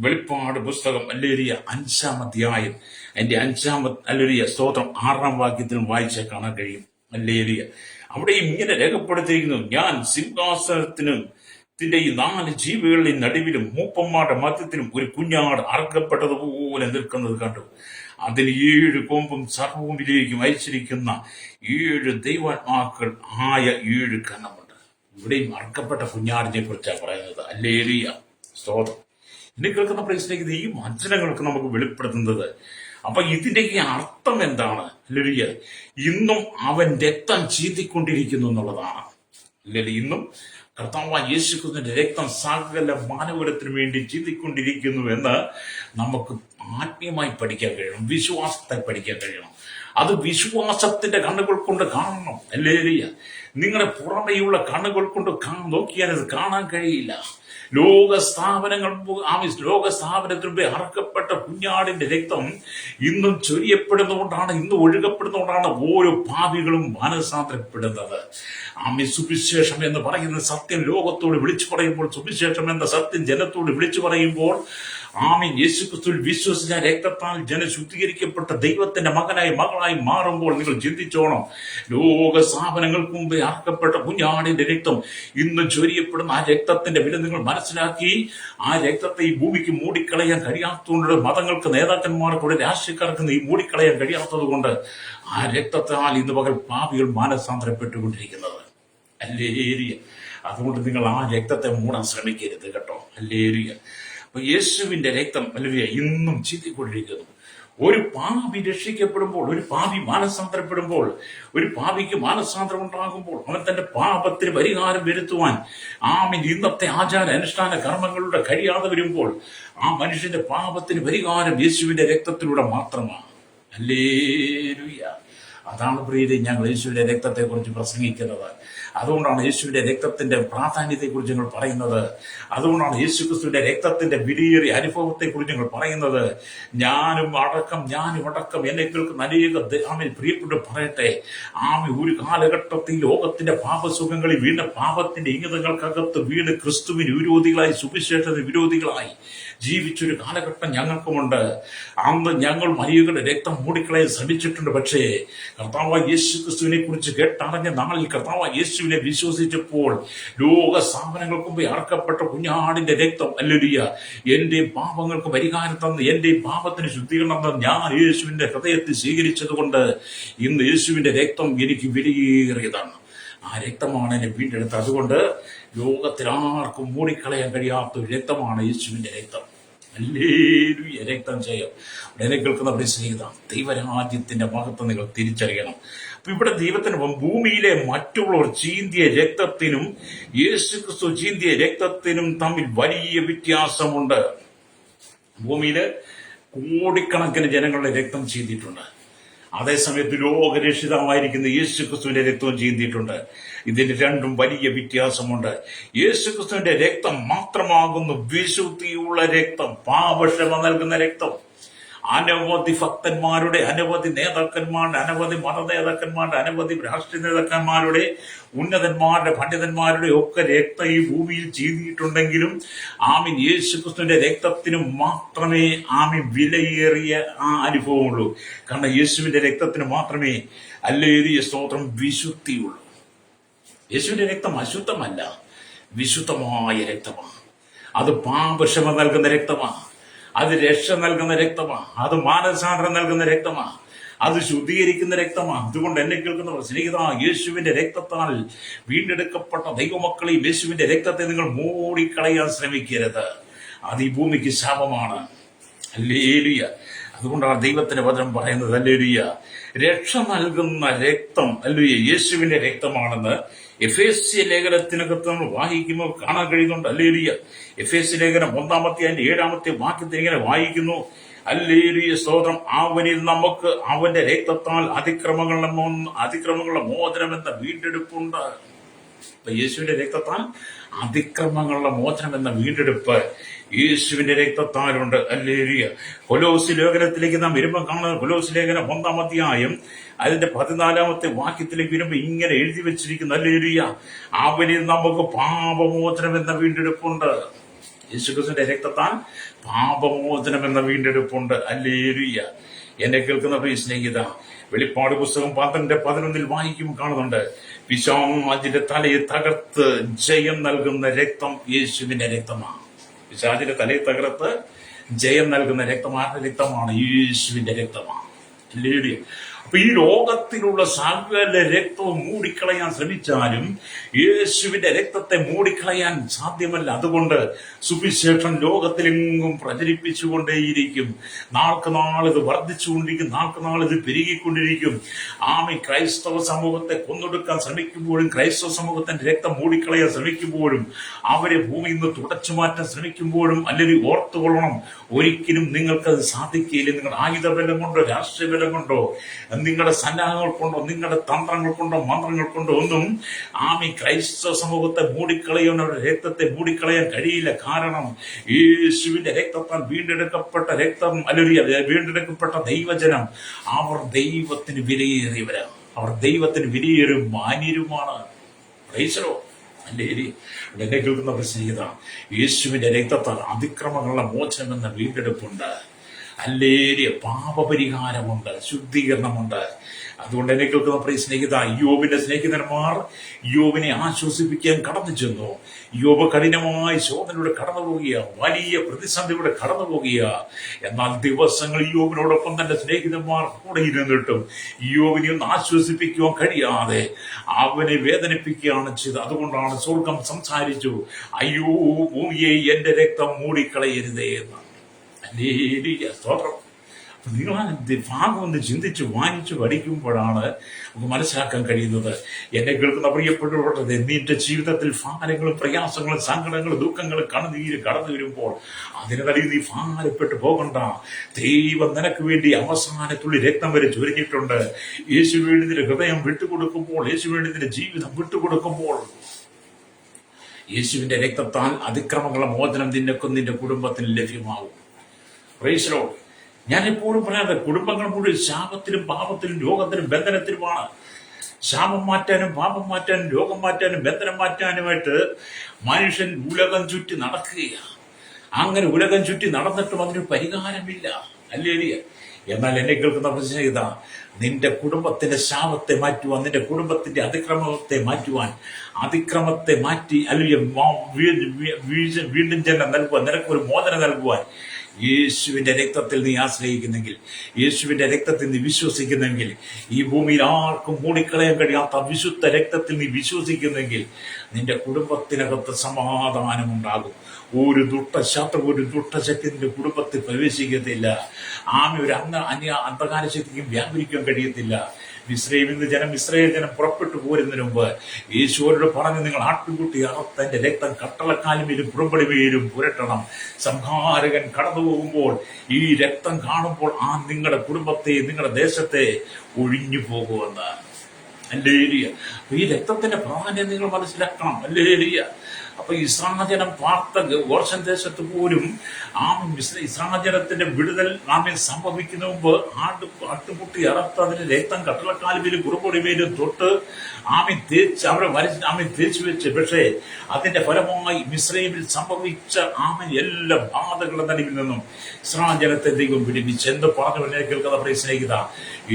വെളിപ്പാട് പുസ്തകം അല്ലേരിയ 5-ാം അധ്യായം അതിന്റെ 5-ാമത്തെ അല്ലേരിയ സ്തോത്രം 6-ാം വാക്യത്തിൽ വായിച്ചാൽ കാണാൻ കഴിയും. അല്ലേരിയ അവിടെയും ഇങ്ങനെ രേഖപ്പെടുത്തിയിരിക്കുന്നു, ഞാൻ സിംഹാസനത്തിനും ഈ 4 ജീവികളുടെ നടുവിലും മൂപ്പന്മാരുടെ മധ്യത്തിലും ഒരു കുഞ്ഞാട് അറുക്കപ്പെട്ടതുപോലെ നിൽക്കുന്നത് കണ്ടു. അതിന് 7 കൊമ്പും സർവ്വമിലേക്കും അയച്ചിരിക്കുന്ന 7 ദൈവാത്മാക്കൾ ആയ 7 കണ്ണമുണ്ട്. ഇവിടെയും അറുക്കപ്പെട്ട കുഞ്ഞാടിനെ കുറിച്ചാണ് പറയുന്നത്. അല്ലേലിയ സ്തോത്രം. ഇനി കേൾക്കുന്ന പ്രശ്നത്തിൽ ഈ വചനങ്ങൾക്ക് നമുക്ക് വെളിപ്പെടുത്തുന്നത്, അപ്പൊ ഇതിന്റെയൊക്കെ അർത്ഥം എന്താണ്? അല്ലേലിയ ഇന്നും അവൻ രക്തം ചീന്തിക്കൊണ്ടിരിക്കുന്നു എന്നുള്ളതാണ്. അല്ലെ ഇന്നും കർത്താവായ യേശുക്രിസ്തുവിന്റെ രക്തം സകല മാനവകുലത്തിന് വേണ്ടി ചിന്തിക്കൊണ്ടിരിക്കുന്നു എന്ന് നമുക്ക് ആത്മീയമായി പഠിക്കാൻ കഴിയണം, വിശ്വാസത്തെ പഠിക്കാൻ കഴിയണം. അത് വിശ്വാസത്തിന്റെ കണ്ണുകൾ കൊണ്ട് കാണണം. അല്ലേലിയ നിങ്ങളുടെ പുറമെയുള്ള കണ്ണുകൾ കൊണ്ട് നോക്കിയാൽ അത് കാണാൻ കഴിയില്ല. ലോകസ്ഥാപനത്തിന് അറക്കപ്പെട്ട കുഞ്ഞാടിന്റെ രക്തം ഇന്നും ചൊരിയപ്പെടുന്നതുകൊണ്ടാണ്, ഇന്ന് ഒഴുകപ്പെടുന്നതുകൊണ്ടാണ് ഓരോ പാപികളും മാനസാന്തരപ്പെടുന്നത്. സുവിശേഷം എന്ന് പറയുന്ന സത്യം ലോകത്തോട് വിളിച്ചു പറയുമ്പോൾ, സുവിശേഷം എന്ന സത്യം ജനത്തോട് വിളിച്ചു പറയുമ്പോൾ, യേശുക്രിസ്തുവിൽ വിശ്വസിച്ച രക്തത്താൽ ജനം ശുദ്ധീകരിക്കപ്പെട്ട ദൈവത്തിന്റെ മകളായി മാറുമ്പോൾ നിങ്ങൾ ചിന്തിച്ചോണം, ലോകസ്ഥാപനങ്ങൾക്ക് മുമ്പേ അർക്കപ്പെട്ട കുഞ്ഞാടിന്റെ രക്തം ഇന്ന് ചൊരിയപ്പെടുന്ന ആ രക്തത്തിന്റെ വില നിങ്ങൾ മനസ്സിലാക്കി ആ രക്തത്തെ ഈ ഭൂമിക്ക് മൂടിക്കളയാൻ കഴിയാത്തതുകൊണ്ട്, മതങ്ങൾക്ക്, നേതാക്കന്മാർക്ക്, രാഷ്ട്രീയക്കാർക്ക് ഈ മൂടിക്കളയാൻ കഴിയാത്തത് കൊണ്ട് ആ രക്തത്താൽ ഇന്ന് പകൽ പാപികൾ മാനസാന്തരപ്പെട്ടുകൊണ്ടിരിക്കുന്നത്. അല്ലേരിയ അതുകൊണ്ട് നിങ്ങൾ ആ രക്തത്തെ മൂടാൻ ശ്രമിക്കരുത് കേട്ടോ. അല്ലേരിയ അപ്പൊ യേശുവിന്റെ രക്തം അല്ലേരിയ ഇന്നും ചീന്തിക്കൊണ്ടിരിക്കുന്നു. ഒരു പാപി രക്ഷിക്കപ്പെടുമ്പോൾ, ഒരു പാപി മാനസാന്തരപ്പെടുമ്പോൾ, ഒരു പാപിക്ക് മാനസാന്തരം ഉണ്ടാകുമ്പോൾ, അവൻ തന്റെ പാപത്തിന് പരിഹാരം വരുത്തുവാൻ ഇന്നത്തെ ആചാര അനുഷ്ഠാന കർമ്മങ്ങളുടെ കഴിയാതെ വരുമ്പോൾ ആ മനുഷ്യന്റെ പാപത്തിന് പരിഹാരം യേശുവിന്റെ രക്തത്തിലൂടെ മാത്രമാണ്. ഹല്ലേലൂയ. അതാണ് പ്രിയരെ ഞങ്ങൾ യേശുവിന്റെ രക്തത്തെക്കുറിച്ച് പ്രസംഗിക്കുന്നത്. അതുകൊണ്ടാണ് യേശുവിന്റെ രക്തത്തിന്റെ പ്രാധാന്യത്തെക്കുറിച്ച് ഞങ്ങൾ പറയുന്നത്. അതുകൊണ്ടാണ് യേശു ക്രിസ്തുവിന്റെ രക്തത്തിന്റെ വിലയേറിയ അനുഭവത്തെക്കുറിച്ച് ഞങ്ങൾ പറയുന്നത്. ഞാനും അടക്കം എന്നെ കേൾക്കുന്ന അനേക ആമേ പ്രിയപ്പെട്ട് പറയട്ടെ, ഒരു കാലഘട്ടത്തിൽ ലോകത്തിന്റെ പാപസുഖങ്ങളിൽ വീണ് പാപത്തിന്റെ ഇംഗിതങ്ങൾക്കകത്ത് വീണ് ക്രിസ്തുവിന് വിരോധികളായി, സുവിശേഷത്തിന് വിരോധികളായി ജീവിച്ചൊരു കാലഘട്ടം ഞങ്ങൾക്കുമുണ്ട്. അന്ന് ഞങ്ങൾ മരിയകളുടെ രക്തം മൂടിക്കളയാൻ ശ്രമിച്ചിട്ടുണ്ട്. പക്ഷേ കർത്താവായ യേശു ക്രിസ്തുവിനെ കുറിച്ച് കേട്ടറിഞ്ഞ നാളിൽ കർത്താവായ യേശുവിനെ വിശ്വസിച്ചപ്പോൾ ലോക സ്ഥാപനങ്ങൾക്ക് മുമ്പേ അറക്കപ്പെട്ട കുഞ്ഞാടിന്റെ രക്തം, ഹല്ലേലൂയ, എന്റെ പാപങ്ങൾക്ക് പരിഹാരം തന്ന് എന്റെ പാപത്തിന് ശുദ്ധീകരണം തന്ന് ഞാൻ യേശുവിന്റെ ഹൃദയത്തിൽ സ്വീകരിച്ചതുകൊണ്ട് ഇന്ന് യേശുവിന്റെ രക്തം എനിക്ക് വിലയേറിയതാണ്. ആ രക്തമാണ് എന്നെ വീണ്ടെടുത്തത്. അതുകൊണ്ട് ലോകത്തിൽ ആർക്കും മൂടിക്കളയാൻ കഴിയാത്ത ഒരു രക്തമാണ് യേശുവിന്റെ രക്തം. ഹല്ലേലൂയ, രക്തം ചെയ്യും. എന്നെ കേൾക്കുന്ന സ്നേഹിത, ദൈവരാജ്യത്തിന്റെ മഹത്വം നിങ്ങൾ തിരിച്ചറിയണം. അപ്പൊ ഇവിടെ ദൈവത്തിന് ഭൂമിയിലെ മറ്റുള്ളവർ ചീന്തിയ രക്തത്തിനും യേശു ക്രിസ്തു ചീന്തിയ രക്തത്തിനും തമ്മിൽ വലിയ വ്യത്യാസമുണ്ട്. ഭൂമിയില് കോടിക്കണക്കിന് ജനങ്ങളുടെ രക്തം ചീന്തിയിട്ടുണ്ട്. അതേസമയത്ത് ലോകരക്ഷിതാവായിരിക്കുന്ന യേശു ക്രിസ്തുവിന്റെ രക്തവും ചീന്തിയിട്ടുണ്ട്. ഇതിന് രണ്ടും വലിയ വ്യത്യാസമുണ്ട്. യേശു ക്രിസ്തുവിന്റെ രക്തം മാത്രമാകുന്നു വിശുദ്ധിയുള്ള രക്തം, പാപക്ഷമ നൽകുന്ന രക്തം. അനവധി ഭക്തന്മാരുടെ, അനവധി നേതാക്കന്മാരുടെ, അനവധി മത നേതാക്കന്മാരുടെ, അനവധി രാഷ്ട്രീയ നേതാക്കന്മാരുടെ, ഉന്നതന്മാരുടെ, പണ്ഡിതന്മാരുടെ ഒക്കെ രക്തം ഈ ഭൂമിയിൽ ചീന്തിയിട്ടുണ്ടെങ്കിലും ആമീൻ യേശു ക്രിസ്തുവിന്റെ രക്തത്തിന് മാത്രമേ വിലയേറിയ ആ അനുഭവമുള്ളൂ. കാരണം യേശുവിന്റെ രക്തത്തിന് മാത്രമേ ഹല്ലേലൂയ സ്തോത്രം വിശുദ്ധിയുള്ളൂ. യേശുവിന്റെ രക്തം അശുദ്ധമല്ല, വിശുദ്ധമായ രക്തമാണ്. അത് പാപക്ഷമ നൽകുന്ന രക്തമാണ്, അത് രക്ഷ നൽകുന്ന രക്തമാണ്, അത് മാനസാന്തരം നൽകുന്ന രക്തമാണ്, അത് ശുദ്ധീകരിക്കുന്ന രക്തമാണ്. അതുകൊണ്ട് എന്നെ കേൾക്കുന്നവർ സ്നേഹിത, യേശുവിന്റെ രക്തത്താൽ വീണ്ടെടുക്കപ്പെട്ട ദൈവമക്കളെയും യേശുവിന്റെ രക്തത്തെ നിങ്ങൾ മൂടിക്കളയാൻ ശ്രമിക്കരുത്. അത് ഈ ഭൂമിക്ക് ശാപമാണ്. ഹല്ലേലൂയ. അതുകൊണ്ടാണ് ദൈവത്തിന്റെ വചനം പറയുന്നത്, ഹല്ലേലൂയ, രക്ഷ നൽകുന്ന രക്തം ഹല്ലേലൂയ യേശുവിന്റെ രക്തമാണെന്ന് എഫേസ്യ ലേഖനത്തിനകത്ത് നമ്മൾ വായിക്കുമ്പോൾ കാണാൻ കഴിയുന്നുണ്ട്. ഹല്ലേലൂയ. എഫേസ്യ ലേഖനം 1-7 വാക്യത്തിൽ ഇങ്ങനെ വായിക്കുന്നു, ഹല്ലേലൂയ സ്തോത്രം, അവനിൽ നമുക്ക് അവന്റെ രക്തത്താൽ അതിക്രമങ്ങളുടെ മോചനം എന്ന വീണ്ടെടുപ്പുണ്ട്. അപ്പൊ യേശുവിന്റെ രക്തത്താൽ അതിക്രമങ്ങളുടെ മോചനം എന്ന വീണ്ടെടുപ്പ് യേശുവിന്റെ രക്തത്താലുണ്ട്. ഹല്ലേലൂയ. കൊലോസ്യ ലേഖനത്തിലേക്ക് നാം വരുമ്പോൾ കാണുന്നത്, കൊലോസ്യ ലേഖനം 1 അതിന്റെ 14 വാക്യത്തിലേക്ക് വരുമ്പോ ഇങ്ങനെ എഴുതി വെച്ചിരിക്കുന്നു, ഹല്ലേലൂയ, അവനിൽ നമുക്ക് പാപമോചനം എന്ന വീണ്ടെടുപ്പുണ്ട്. യേശുക്രിസ്തുവിന്റെ രക്തത്താൽ പാപമോചനം എന്ന വീണ്ടെടുപ്പുണ്ട്. ഹല്ലേലൂയ. എന്നെ കേൾക്കുന്ന പ്രിയ സ്നേഹിത, വെളിപ്പാട് പുസ്തകം 12:11 വായിക്കുമ്പോൾ കാണുന്നുണ്ട്, പിശാചിന്റെ തലയെ തകർത്ത് ജയം നൽകുന്ന രക്തം യേശുവിന്റെ രക്തമാണ്. പിശാചിന്റെ തലയെ തകർത്ത് ജയം നൽകുന്ന രക്തമാരുടെ രക്തമാണ്? യേശുവിന്റെ രക്തമാണ്. ഹല്ലേലൂയ. അപ്പൊ ഈ ലോകത്തിലുള്ള സകല രക്തവും മൂടിക്കളയാൻ ശ്രമിച്ചാലും യേശുവിന്റെ രക്തത്തെ മൂടിക്കളയാൻ സാധ്യമല്ല. അതുകൊണ്ട് സുവിശേഷം ലോകത്തിലെങ്ങും പ്രചരിപ്പിച്ചുകൊണ്ടേയിരിക്കും. നാൾക്ക് നാൾ ഇത് വർദ്ധിച്ചുകൊണ്ടിരിക്കും, നാൾക്ക് നാൾ ഇത് പെരുകിക്കൊണ്ടിരിക്കും. ക്രൈസ്തവ സമൂഹത്തെ കൊന്നൊടുക്കാൻ ശ്രമിക്കുമ്പോഴും, ക്രൈസ്തവ സമൂഹത്തിന്റെ രക്തം മൂടിക്കളയാൻ ശ്രമിക്കുമ്പോഴും, അവരെ ഭൂമിയിൽ നിന്ന് തുടച്ചു മാറ്റാൻ ശ്രമിക്കുമ്പോഴും അല്ലെങ്കിൽ ഓർത്തുകൊള്ളണം, ഒരിക്കലും നിങ്ങൾക്കത് സാധിക്കില്ല. നിങ്ങളുടെ ആയുധബലം കൊണ്ടോ രാഷ്ട്രീയ ബലം കൊണ്ടോ നിങ്ങളുടെ സന്നാഹങ്ങൾ കൊണ്ടോ നിങ്ങളുടെ തന്ത്രങ്ങൾ കൊണ്ടോ മന്ത്രങ്ങൾ കൊണ്ടോ ഒന്നും ക്രൈസ്തവ സമൂഹത്തെ മൂടിക്കളയാൻ, അവരുടെ രക്തത്തെ മൂടിക്കളയാൻ കഴിയില്ല. കാരണം യേശുവിന്റെ രക്തത്താൽ വീണ്ടെടുക്കപ്പെട്ട രക്തം അല്ലെങ്കിൽ വീണ്ടെടുക്കപ്പെട്ട ദൈവജനം അവർ ദൈവത്തിന് വിലയേറിയവരാണ്. അവർ ദൈവത്തിന് വിലയേറും മാന്യരുമാണ്. എന്നെ കേൾക്കുന്ന സ്നേഹിത, യേശുവിന്റെ രക്തത്താൽ അതിക്രമങ്ങളുടെ മോചനം എന്ന വീണ്ടെടുപ്പുണ്ട്. ഹല്ലേലൂയ. പാപപരിഹാരമുണ്ട്, ശുദ്ധീകരണമുണ്ട്. അതുകൊണ്ട് എന്നെ കേൾക്കുന്ന പ്രിയ സ്നേഹിത, യോബിന്റെ സ്നേഹിതന്മാർ യോബിനെ ആശ്വസിപ്പിക്കാൻ കടന്നു ചെന്നു. യോബ് കഠിനമായ ശോധനയുടെ കടന്നു പോകുക, വലിയ പ്രതിസന്ധിയുടെ കടന്നു പോകുക. എന്നാൽ ദിവസങ്ങൾ യോബിനോടൊപ്പം തന്റെ സ്നേഹിതന്മാർ കൂടെ ഇരുന്നിട്ടും യോബിനെ ഒന്ന് ആശ്വസിപ്പിക്കുവാൻ കഴിയാതെ അവനെ വേദനിപ്പിക്കുകയാണ് ചെയ്തത്. അതുകൊണ്ടാണ് സ്വർഗം സംസാരിച്ചു, അയ്യോ ഭൂമിയെ എന്റെ രക്തം മൂടിക്കളയരുതേ എന്ന്. സ്തോത്രം. നിങ്ങൾ ആ ഭാഗം ഒന്ന് ചിന്തിച്ച് വായിച്ച് പഠിക്കുമ്പോഴാണ് നമുക്ക് മനസ്സിലാക്കാൻ കഴിയുന്നത്. എന്നെ കേൾക്കുന്ന പ്രിയപ്പെട്ടവരുടെ നിന്റെ ജീവിതത്തിൽ ഭാരങ്ങളും പ്രയാസങ്ങളും സങ്കടങ്ങളും ദുഃഖങ്ങളും കണ്ണുനീര് കടന്നു വരുമ്പോൾ അതിനിടയിൽ നീ ഭാരപ്പെട്ടു പോകണ്ട. ദൈവം നിനക്ക് വേണ്ടി അവസാനത്തുള്ളി രക്തം വരെ ചൊരിഞ്ഞിട്ടുണ്ട്. യേശു വേണ്ടി നിന്റെ ഹൃദയം വിട്ടുകൊടുക്കുമ്പോൾ, യേശു വേണ്ടി നിന്റെ ജീവിതം വിട്ടുകൊടുക്കുമ്പോൾ, യേശുവിന്റെ രക്തത്താൽ അതിക്രമങ്ങളുടെ മോചനം നിനക്കും നിന്റെ കുടുംബത്തിന് ലഭ്യമാകും. Price the Lord. ഞാൻ എപ്പോഴും പറയാതെ, കുടുംബങ്ങൾ മുഴുവൻ ശാപത്തിലും പാപത്തിലും രോഗത്തിലും ബന്ധനത്തിലുമാണ്. ശാപം മാറ്റാനും പാപം മാറ്റാനും രോഗം മാറ്റാനും ബന്ധനം മാറ്റാനുമായിട്ട് മനുഷ്യൻ ഉലകം ചുറ്റി നടക്കുകയാണ്. അങ്ങനെ ഉലകം ചുറ്റി നടന്നിട്ടും അതിന് പരിഹാരമില്ല. അല്ലേ? എന്നാൽ എന്നെ കേൾക്കുന്ന പ്രശ്നം ഇതാ, നിന്റെ കുടുംബത്തിന്റെ ശാപത്തെ മാറ്റുവാൻ, നിന്റെ കുടുംബത്തിന്റെ അതിക്രമത്തെ മാറ്റുവാൻ, അതിക്രമത്തെ മാറ്റി അല്ലെങ്കിൽ വീണ്ടും ജന്മം നൽകുവാൻ, നിനക്കൊരു മോചനം നൽകുവാൻ യേശുവിന്റെ രക്തത്തിൽ നീ ആശ്രയിക്കുന്നെങ്കിൽ, യേശുവിന്റെ രക്തത്തിൽ നീ വിശ്വസിക്കുന്നെങ്കിൽ, ഈ ഭൂമിയിൽ ആർക്കും മൂടിക്കളയാൻ കഴിയാത്ത വിശുദ്ധ രക്തത്തിൽ നീ വിശ്വസിക്കുന്നെങ്കിൽ നിന്റെ കുടുംബത്തിനകത്ത് സമാധാനമുണ്ടാകും. ഒരു ദുഷ്ടശത്രു, ഒരു ദുഷ്ടശക്തി നിന്റെ കുടുംബത്തിൽ പ്രവേശിക്കത്തില്ല. ഒരു അന്ധകാര ശക്തിക്കും വ്യാപരിക്കാൻ കഴിയത്തില്ല. ഇസ്രായേൽ ജനം പുറപ്പെട്ടു പോരുന്നതിന് മുമ്പ് യേശുവോട് പറഞ്ഞു, നിങ്ങൾ ആട്ടുകുട്ടി അറുത്തന്റെ രക്തം കട്ടളക്കാലുമേലും പുറമ്പടിമേലും പുരട്ടണം. സംഹാരകൻ കടന്നു പോകുമ്പോൾ ഈ രക്തം കാണുമ്പോൾ ആ നിങ്ങളുടെ കുടുംബത്തെ, നിങ്ങളുടെ ദേശത്തെ ഒഴിഞ്ഞു പോകുമെന്ന്. ഹല്ലേലൂയ. ഈ രക്തത്തിന്റെ പ്രാധാന്യം നിങ്ങൾ മനസ്സിലാക്കണം. ഹല്ലേലൂയ. അപ്പൊ ഇസ്രായേൽ പാർത്ത ഗോർശൻ ദേശത്ത് പോലും ഇസ്രായേലത്തിന്റെ വിടുതൽ സംഭവിക്കുന്ന മുമ്പ് ആട്ടുകുട്ടി അറുത്ത് അതിന് രക്തം കട്ടളക്കാലുമേലും പുറപ്പൊടിമേലും തൊട്ട് അവരെ തേച്ചു വെച്ച്. പക്ഷേ അതിന്റെ ഫലമായി മിസ്രൈമിൽ സംഭവിച്ച എല്ലാ ബാധകളുടെ നടുവിൽ നിന്നും ഇസ്രായേലത്തെ ദൈവം വിടുവിച്ച്. എന്ത് പറഞ്ഞു എന്നെ കേൾക്കുന്ന സ്നേഹിത,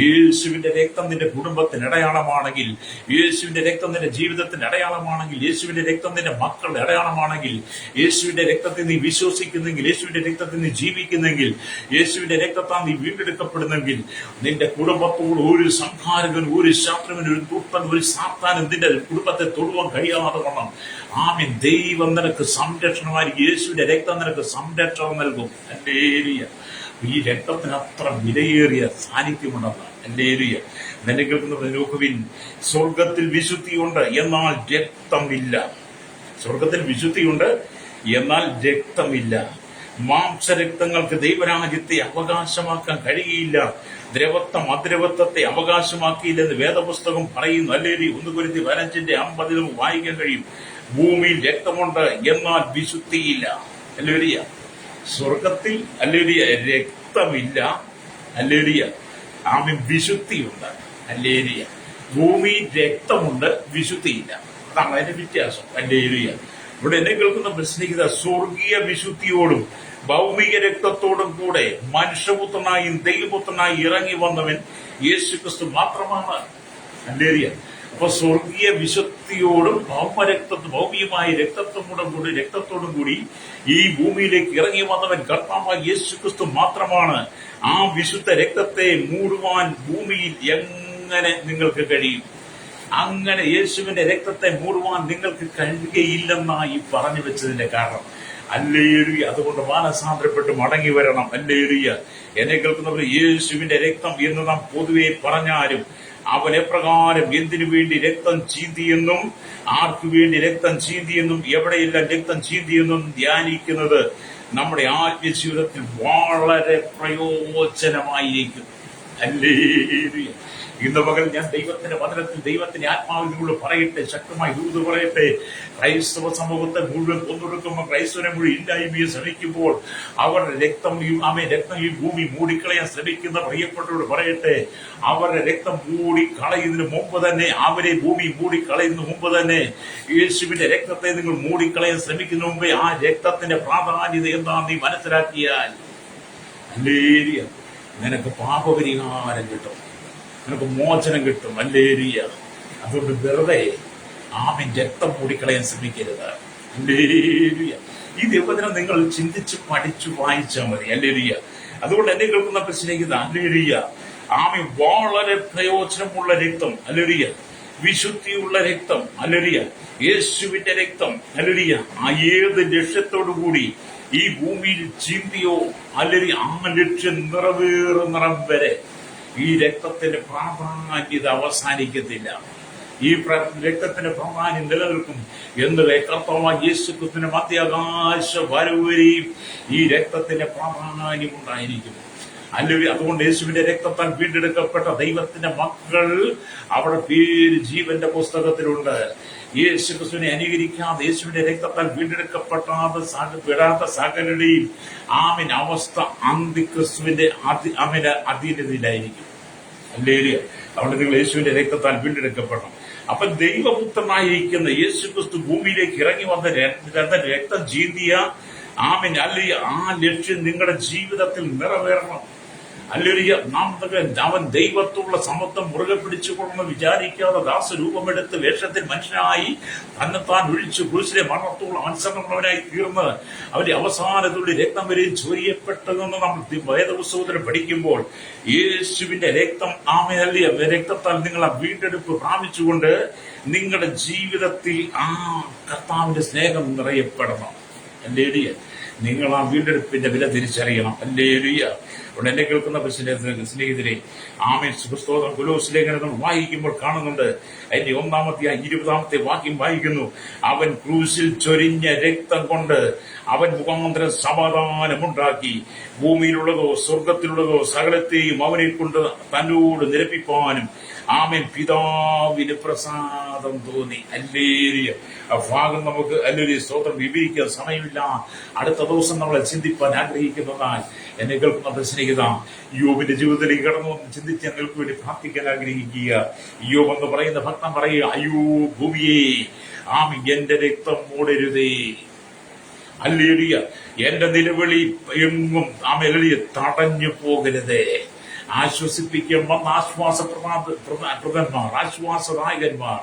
യേശുവിന്റെ രക്തം നിന്റെ കുടുംബത്തിന് അടയാളമാണെങ്കിൽ, യേശുവിന്റെ രക്തം നിന്റെ ജീവിതത്തിന്റെ അടയാളമാണെങ്കിൽ, യേശുവിന്റെ രക്തം നിന്റെ മക്കളുടെ അടയാളമാണെങ്കിൽ, യേശുവിന്റെ രക്തത്തിൽ നീ വിശ്വസിക്കുന്നെങ്കിൽ, യേശുവിന്റെ രക്തത്തിൽ നീ ജീവിക്കുന്നെങ്കിൽ, യേശുവിന്റെ രക്തത്താൽ നീ വീണ്ടെടുക്കപ്പെടുന്നെങ്കിൽ നിന്റെ കുടുംബത്തോട് ഒരു സംഹാരകൻ, ഒരു ശത്രുവിന്, ഒരു ദുഷ്ടൻ, ഒരു സാത്താനും നിന്റെ കുടുംബത്തെ തൊടുവാൻ കഴിയാതെ വണ്ണം ദൈവം നിനക്ക് സംരക്ഷണമായിരിക്കും. യേശുവിന്റെ രക്തം നിനക്ക് സംരക്ഷണം നൽകും. ഹല്ലേലൂയ. ഈ രക്തത്തിന് അത്ര വിലയേറിയ സാന്നിധ്യമുണ്ടെന്ന്. ഹല്ലേലൂയ. നിന്നെ കേൾക്കുന്നത് നോക്കുവിൻ, സ്വർഗത്തിൽ വിശുദ്ധിയുണ്ട്, എന്നാൽ രക്തമില്ല. സ്വർഗത്തിൽ വിശുദ്ധിയുണ്ട്, എന്നാൽ രക്തമില്ല. മാംസരക്തങ്ങൾക്ക് ദൈവരാജ്യത്തെ അവകാശമാക്കാൻ കഴിയില്ല. ദ്രവത്വം അദ്രവത്വത്തെ അവകാശമാക്കിയില്ലെന്ന് വേദപുസ്തകം പറയുന്നു. അല്ലെങ്കിൽ 1 Corinthians 15:50 നമുക്ക് വായിക്കാൻ കഴിയും. ഭൂമിയിൽ രക്തമുണ്ട്, എന്നാൽ വിശുദ്ധിയില്ല. ഹല്ലേലൂയ. സ്വർഗത്തിൽ ഹല്ലേലൂയ രക്തമില്ല, ഹല്ലേലൂയ വിശുദ്ധിയുണ്ട്. ഹല്ലേലൂയ. ഭൂമിയിൽ രക്തമുണ്ട്, വിശുദ്ധിയില്ല. അതാണ് അതിന്റെ വ്യത്യാസം. ഹല്ലേലൂയ. ഇവിടെ എന്നെ കേൾക്കുന്ന പ്രശ്നിക്കുന്ന സ്വർഗീയ വിശുദ്ധിയോടും ഭൗമിക രക്തത്തോടും കൂടെ മനുഷ്യപുത്രനായും ദൈവപുത്രനായി ഇറങ്ങി വന്നവൻ യേശുക്രിസ്തു മാത്രമാണ്. ഹല്ലേലൂയ. അപ്പൊ സ്വർഗീയ വിശുദ്ധിയോടും ഭൗമികമായ രക്തത്തോടും കൂടി ഈ ഭൂമിയിലേക്ക് ഇറങ്ങി വന്നവൻ കർത്താവായ യേശുക്രിസ്തു മാത്രമാണ്. ആ വിശുദ്ധ രക്തത്തെ മൂടുവാൻ ഭൂമിയിൽ എങ്ങനെ നിങ്ങൾക്ക് കഴിയും? അങ്ങനെ യേശുവിന്റെ രക്തത്തെ മൂടുവാൻ നിങ്ങൾക്ക് കഴിയുകയില്ലെന്നായി പറഞ്ഞു വെച്ചതിന്റെ കാരണം. ഹല്ലേലൂയ. അതുകൊണ്ട് മാനസാന്തരപ്പെട്ട് മടങ്ങി വരണം. ഹല്ലേലൂയ. എന്നെ കേൾക്കുന്നവർ, യേശുവിന്റെ രക്തം എന്ന് നാം പൊതുവെ പറഞ്ഞാലും അവൻ എപ്രകാരം എന്തിനു വേണ്ടി രക്തം ചീന്തിയെന്നും ആർക്കു വേണ്ടി രക്തം ചീന്തിയെന്നും എവിടെയെല്ലാം രക്തം ചീന്തിയെന്നും ധ്യാനിക്കുന്നത് നമ്മുടെ ആത്മജീവിതത്തിൽ വളരെ പ്രയോജനമായിരിക്കും. ഹല്ലേലൂയ. ഇന്ന് പകൽ ഞാൻ ദൈവത്തിന്റെ വചനത്തിൽ, ദൈവത്തിന്റെ ആത്മാവിനോട് പറയട്ടെ, ശക്തമായി ദൂത് പറയട്ടെ. ക്രൈസ്തവ സമൂഹത്തെ മുഴുവൻ കൊന്നൊടുക്കുമ്പോൾ, ക്രൈസ്തവനെ മുഴുവൻ ഇല്ലായ്മയെ ശ്രമിക്കുമ്പോൾ, അവരുടെ രക്തം ഈ ഭൂമി മൂടിക്കളയാൻ ശ്രമിക്കുന്ന പ്രിയപ്പെട്ടവരോട് പറയട്ടെ, അവരുടെ രക്തം മൂടിക്കളയുന്നതിന് മുമ്പ് തന്നെ, അവരെ ഭൂമി മൂടിക്കളയുന്നതിന് മുമ്പ് തന്നെ, യേശുവിന്റെ രക്തത്തെ നിങ്ങൾ മൂടിക്കളയാൻ ശ്രമിക്കുന്ന മുമ്പേ ആ രക്തത്തിന്റെ പ്രാധാന്യത എന്താണെന്ന് നീ മനസ്സിലാക്കിയാൽ ഹല്ലേലൂയ, നിനക്ക് പാപപരിഹാരം കിട്ടും, നിനക്ക് മോചനം കിട്ടും. ഹല്ലേലൂയ. അതുകൊണ്ട് വെറുതെ രക്തം മൂടിക്കളയാൻ ശ്രമിക്കരുത്. ഹല്ലേലൂയ. ഈ ദൈവവചനം നിങ്ങൾ ചിന്തിച്ച് പഠിച്ചു വായിച്ചാൽ മതി. ഹല്ലേലൂയ. അതുകൊണ്ട് എന്നെ കേൾക്കുന്ന സ്നേഹിത, ഹല്ലേലൂയ, വളരെ പ്രയോജനമുള്ള രക്തം. ഹല്ലേലൂയ. വിശുദ്ധിയുള്ള രക്തം, ഹല്ലേലൂയ, യേശുവിന്റെ രക്തം, ഹല്ലേലൂയ, ആ ഏത് ലക്ഷ്യത്തോടു കൂടി ഈ ഭൂമിയിൽ ചിന്തിയോ, ഹല്ലേലൂയ, ആ ലക്ഷ്യം നിറവേറുന്നിടം വരെ ഈ രക്തത്തിന്റെ പ്രാധാന്യത അവസാനിക്കത്തില്ല. ഈ രക്തത്തിന്റെ പ്രാധാന്യം നിലനിൽക്കും എന്ന് കർത്താവായ യേശുക്രിസ്തുവിന്റെ മധ്യാകാശ വരവരെയും ഈ രക്തത്തിന്റെ പ്രാധാന്യം ഉണ്ടായിരിക്കും. അല്ലെങ്കിൽ അതുകൊണ്ട് യേശുവിന്റെ രക്തത്താൽ വീണ്ടെടുക്കപ്പെട്ട ദൈവത്തിന്റെ മക്കൾ അവിടെ പേര് ജീവന്റെ പുസ്തകത്തിലുണ്ട്. യേശുക്രിസ്തുവിനെ അനുകരിക്കാതെ യേശുവിന്റെ രക്തത്താൽ വീണ്ടെടുക്കപ്പെടാത്ത സകലരുടെയും ആമിൻ അവസ്ഥ അന്തിക്രിസ്തുവിന്റെ അധീനതയിലായിരിക്കും. ഹല്ലേലൂയ. അതുകൊണ്ട് നിങ്ങൾ യേശുവിന്റെ രക്തത്താൽ വീണ്ടെടുക്കപ്പെടണം. അപ്പൊ ദൈവപുത്രനായിരിക്കുന്ന യേശുക്രിസ്തു ഭൂമിയിലേക്ക് ഇറങ്ങി വന്ന രക്തം ചീന്തിയ ആമിൻ അല്ലെങ്കിൽ ആ ലക്ഷ്യം നിങ്ങളുടെ ജീവിതത്തിൽ നിറവേറണം. അല്ലെങ്കിൽ അവൻ ദൈവത്തോടുള്ള സമത്വം മുറുകെ പിടിച്ചുകൊള്ളണം വിചാരിക്കാതെ ദാസരൂപമെടുത്ത് വേഷത്തിൽ മനുഷ്യനായി തന്നെത്താൻ ഒഴിച്ചു കുരിശിലെ മരണത്തോളം അനുസരണമുള്ളവനായി തീർന്ന് അവന്റെ അവസാനത്തോടെ രക്തം വരെയും ചൊരിയപ്പെട്ടതെന്ന് നമ്മൾ വേദപുസ്തകത്തിൽ പഠിക്കുമ്പോൾ യേശുവിന്റെ രക്തം ആമയല്ലിയ രക്തത്താൽ നിങ്ങൾ ആ വീണ്ടെടുപ്പ് പ്രാപിച്ചുകൊണ്ട് നിങ്ങളുടെ ജീവിതത്തിൽ ആ കർത്താവിന്റെ സ്നേഹം നിറയപ്പെടണം. ഹല്ലേലൂയ. നിങ്ങൾ ആ വീണ്ടെടുപ്പിന്റെ വില തിരിച്ചറിയണം. ഹല്ലേലൂയ. അവിടെ എന്നെ കേൾക്കുന്ന സ്നേഹിതരെ, ആമേൻ, സ്തോത്രം. കൊലോസ്യലേഖനം നമ്മൾ വായിക്കുമ്പോൾ കാണുന്നുണ്ട്, അതിന്റെ 1-20 വാക്യം വായിക്കുന്നു, അവൻ ക്രൂശിൽ ചൊരിഞ്ഞ രക്തം കൊണ്ട് അവൻ മുഖാന്തരം സമാധാനമുണ്ടാക്കി ഭൂമിയിലുള്ളതോ സ്വർഗത്തിലുള്ളതോ സകലത്തെയും അവനെ കൊണ്ട് തന്നോട് നിരപ്പിപ്പാനും ആമേൻ പിതാവിന് പ്രസാദം തോന്നി. ഹല്ലേലൂയ. ആ ഭാഗം നമുക്ക് ഹല്ലേലൂയ സ്തോത്രം വിവരിക്കാൻ സമയമില്ല. അടുത്ത ദിവസം നമ്മളെ ചിന്തിപ്പാൻ ആഗ്രഹിക്കുന്നതാൽ എന്നെ കേൾക്കുന്ന സ്നേഹിത, യോബിന്റെ ജീവിതത്തിലേക്ക് കടന്നു ചിന്തിച്ച് ഞങ്ങൾക്ക് വേണ്ടി പ്രാർത്ഥിക്കാൻ ആഗ്രഹിക്കുക. യോബ് എന്ന് പറയുന്ന ഭക്തൻ പറയുക, അയ്യോ ഭൂമിയെ, ആമി എന്റെ രക്തം മൂടരുതേ. ഹല്ലേലൂയ. എന്റെ നിലവിളി എങ്ങും ആമേലിയ തടഞ്ഞു പോകരുതേ. ആശ്വസിപ്പിക്കാൻ വന്ന ആശ്വാസദായകന്മാർ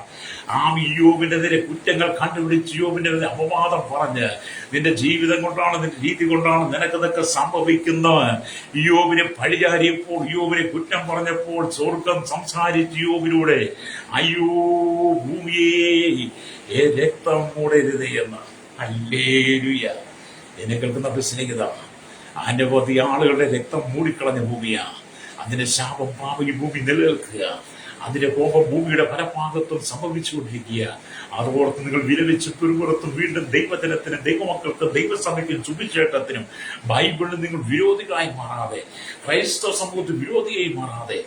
യോബിനെതിരെ കുറ്റങ്ങൾ കണ്ടുപിടിച്ച് യോബിനെതിരെ അപവാദം പറഞ്ഞ് നിന്റെ ജീവിതം കൊണ്ടാണ്, നിന്റെ രീതി കൊണ്ടാണ് നിനക്കതൊക്കെ സംഭവിക്കുന്നത്. യോബിനെ പഴിചാരിയപ്പോൾ, യോബിനെ കുറ്റം പറഞ്ഞപ്പോൾ സ്വർഗം സംസാരിച്ച് യോബിലൂടെ, അയ്യോ ഭൂമിയെ രക്തം മൂടരുതേ എന്ന്. ഹല്ലേലൂയ. എന്നെ കേൾക്കുന്ന സ്നേഹിത, അനവധി ആളുകളുടെ രക്തം മൂടിക്കളഞ്ഞ ഭൂമിയാ. അതിന്റെ ശാപം പാപം ഈ ഭൂമി നിലനിൽക്കുക. അതിന്റെ കോപം ഭൂമിയുടെ പലഭാഗത്തും സംഭവിച്ചുകൊണ്ടിരിക്കുക. അതോടൊപ്പം നിങ്ങൾ വിലപിച്ച് പിറുപുറത്തും വീണ്ടും ദൈവജനത്തിനും ദൈവമക്കൾക്കും ദൈവസഭയ്ക്കും സുവിശേഷത്തിനും ബൈബിളിൽ നിങ്ങൾ വിരോധികളായി മാറാതെ, ക്രൈസ്തവ സമൂഹത്തിൽ വിരോധിയായി മാറാതെ,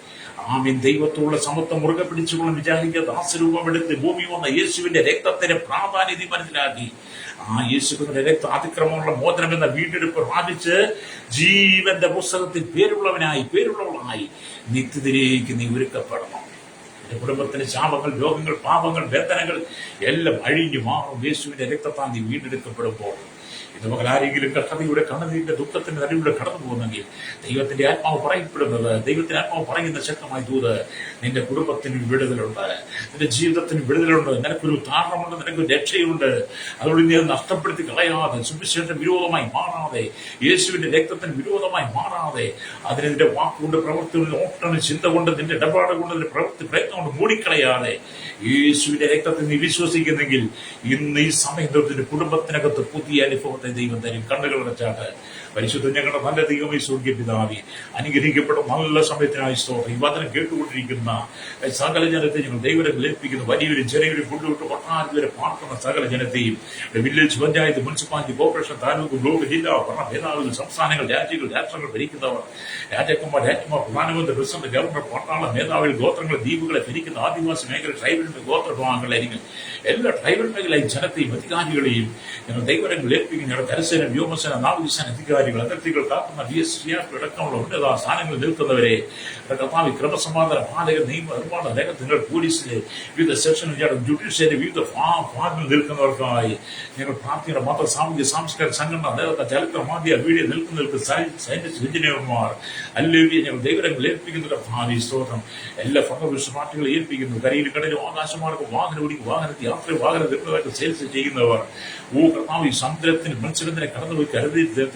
ആമീൻ, ദൈവത്തോടുള്ള സമത്വം മുറുകെ പിടിച്ചുകൊള്ളും വിചാരിക്കുക. ദാസരൂപമെടുത്ത് ഭൂമി വന്ന യേശുവിന്റെ രക്തത്തിന്റെ പ്രാധാന്യത മനസ്സിലാക്കി ആ യേശുവിന്റെ രക്ത അതിക്രമമുള്ള മോചനം എന്ന വീണ്ടെടുപ്പ് പ്രാപിച്ച് ജീവന്റെ പുസ്തകത്തിൽ പേരുള്ളവളായി നിത്യത്തിലേക്ക് നീ ഒരുക്കപ്പെടണം. എന്റെ കുടുംബത്തിന്റെ ശാപങ്ങൾ, രോഗങ്ങൾ, പാപങ്ങൾ, വേദനകൾ എല്ലാം അഴിഞ്ഞു മാറും യേശുവിന്റെ രക്തത്താൽ നീ വീണ്ടെടുക്കപ്പെടുമ്പോൾ. ഇത് മകൾ ആരെങ്കിലും കഷ്ടതയുടെ കണ്ണുനീരിന്റെ ദുഃഖത്തിന്റെ നടുവിലൂടെ കടന്നു പോകുന്നെങ്കിൽ ദൈവത്തിന്റെ ആത്മാവ് പറയപ്പെടുന്നത്, ദൈവത്തിന്റെ ആത്മാവ് പറയുന്ന ശക്തമായി ദൂത്, നിന്റെ കുടുംബത്തിന് വിടുതലുണ്ട്, നിന്റെ ജീവിതത്തിന് വിടുതലുണ്ട്, നിനക്കൊരു താരണമുണ്ട്, നിനക്കൊരു രക്ഷയുണ്ട്. അതുകൊണ്ട് നീ അത് നഷ്ടപ്പെടുത്തി കളയാതെ, സുവിശേഷ വിരോധമായി മാറാതെ, യേശുവിന്റെ രക്തത്തിന് വിരോധമായി മാറാതെ, അതിനെ നിന്റെ വാക്കുകൊണ്ട്, പ്രവൃത്തി കൊണ്ട്, ഓട്ടം ചിന്ത കൊണ്ട്, നിന്റെ ഇടപാട് കൊണ്ട്, നിന്റെ പ്രയത്നം കൊണ്ട് മൂടിക്കളയാതെ യേശുവിന്റെ രക്തത്തിൽ നീ വിശ്വസിക്കുന്നെങ്കിൽ ഇന്ന് ഈ സമയത്തിന്റെ കുടുംബത്തിനകത്ത് പുതിയ അനുഭവത്തെ ദൈവം തരും. കണ്ണുകൾ അടച്ചാട്ട് പരിശുദ്ധ ഞങ്ങളുടെ നല്ല ദൈവമേ, സ്വർഗ്ഗീയ പിതാവേ, അനുഗ്രഹിക്കപ്പെട്ട നല്ല സമയത്തിനായി സ്തോത്രം. ഈ വചനം കേട്ടുകൊണ്ടിരിക്കുന്ന സകല ജനത്തെ ഞങ്ങൾ ദൈവം ലഭിക്കുന്ന വലിയൊരു ചെറിയൊരു കൊണ്ടുവിട്ട് കൊട്ടാരത്തിൽ വരെ പാർക്കുന്ന സകല ജനത്തെയും village, panchayat, municipality, corporation, taluk, block, ജില്ലാ ഭരണ ഭേദാവികൾ, സംസ്ഥാനങ്ങൾ, രാജ്യങ്ങൾ, രാഷ്ട്രങ്ങൾ ഭരിക്കുന്നവർ, രാജാക്കന്മാർ, രാജ്യമാർ, പ്രധാനമന്ത്രി, പ്രസിഡന്റ്, ഗവർണർ, പട്ടാള മേധാവികൾ, ഗോത്രങ്ങളെ, ദ്വീപുകളെ ഭരിക്കുന്ന ആദിവാസി മേഖല, ട്രൈബൽ ഗോത്രവിഭാഗങ്ങളായിരിക്കും എല്ലാ ട്രൈബൽ മേഖലയും ജനത്തെയും അധികാരികളെയും ഞങ്ങൾ ദൈവങ്ങൾ ഏൽപ്പിക്കും. ഞങ്ങളുടെ കരസേന, വ്യോമസേന, നാവികസേന അധികാരികൾ, അതിർത്തികൾ കാക്കുന്ന BSC അടക്കമുള്ള ഉന്നത സ്ഥാനങ്ങളിൽ നിൽക്കുന്നവരെ കർത്താവ് ക്രമസമാധാന പാലകർ, നിയമ നിർമ്മാണ രംഗത്ത്, പോലീസിലെ വിവിധ സെക്ഷനുകൾ, ജുഡീഷ്യറി വിവിധ ഭാഗങ്ങളിൽ നിൽക്കുന്നവർക്കായി ഞങ്ങൾ പ്രാർത്ഥന മാത്രം. സാമൂഹ്യ സാംസ്കാരിക സംഘടന നേതൃത്വ, ചരിത്ര, മാധ്യമ, മീഡിയ നിൽക്കുന്നവർക്ക്, സയന്റിസ്റ്റ്, എഞ്ചിനീയർമാർ അല്ലെങ്കിൽ ഞങ്ങൾ ദൈവങ്ങൾ ഏൽപ്പിക്കുന്ന ഭാവി സ്തോത്രം. എല്ലാ ഫണ്ടമെന്റൽ പാർട്ടികളെ ഏൽപ്പിക്കുന്നു. കരയിലും കടലും ആകാശമാർക്കും വാഹനം ഓടിക്കും, വാഹനത്തിൽ യാത്ര, വാഹനം നിർത്തുന്നതായിട്ട് സെയിൽസ് ചെയ്യുന്നവർ, കർത്താവ് ഈ സമുദ്രത്തിന് മത്സ്യബന്ധനം കടന്നുപോയി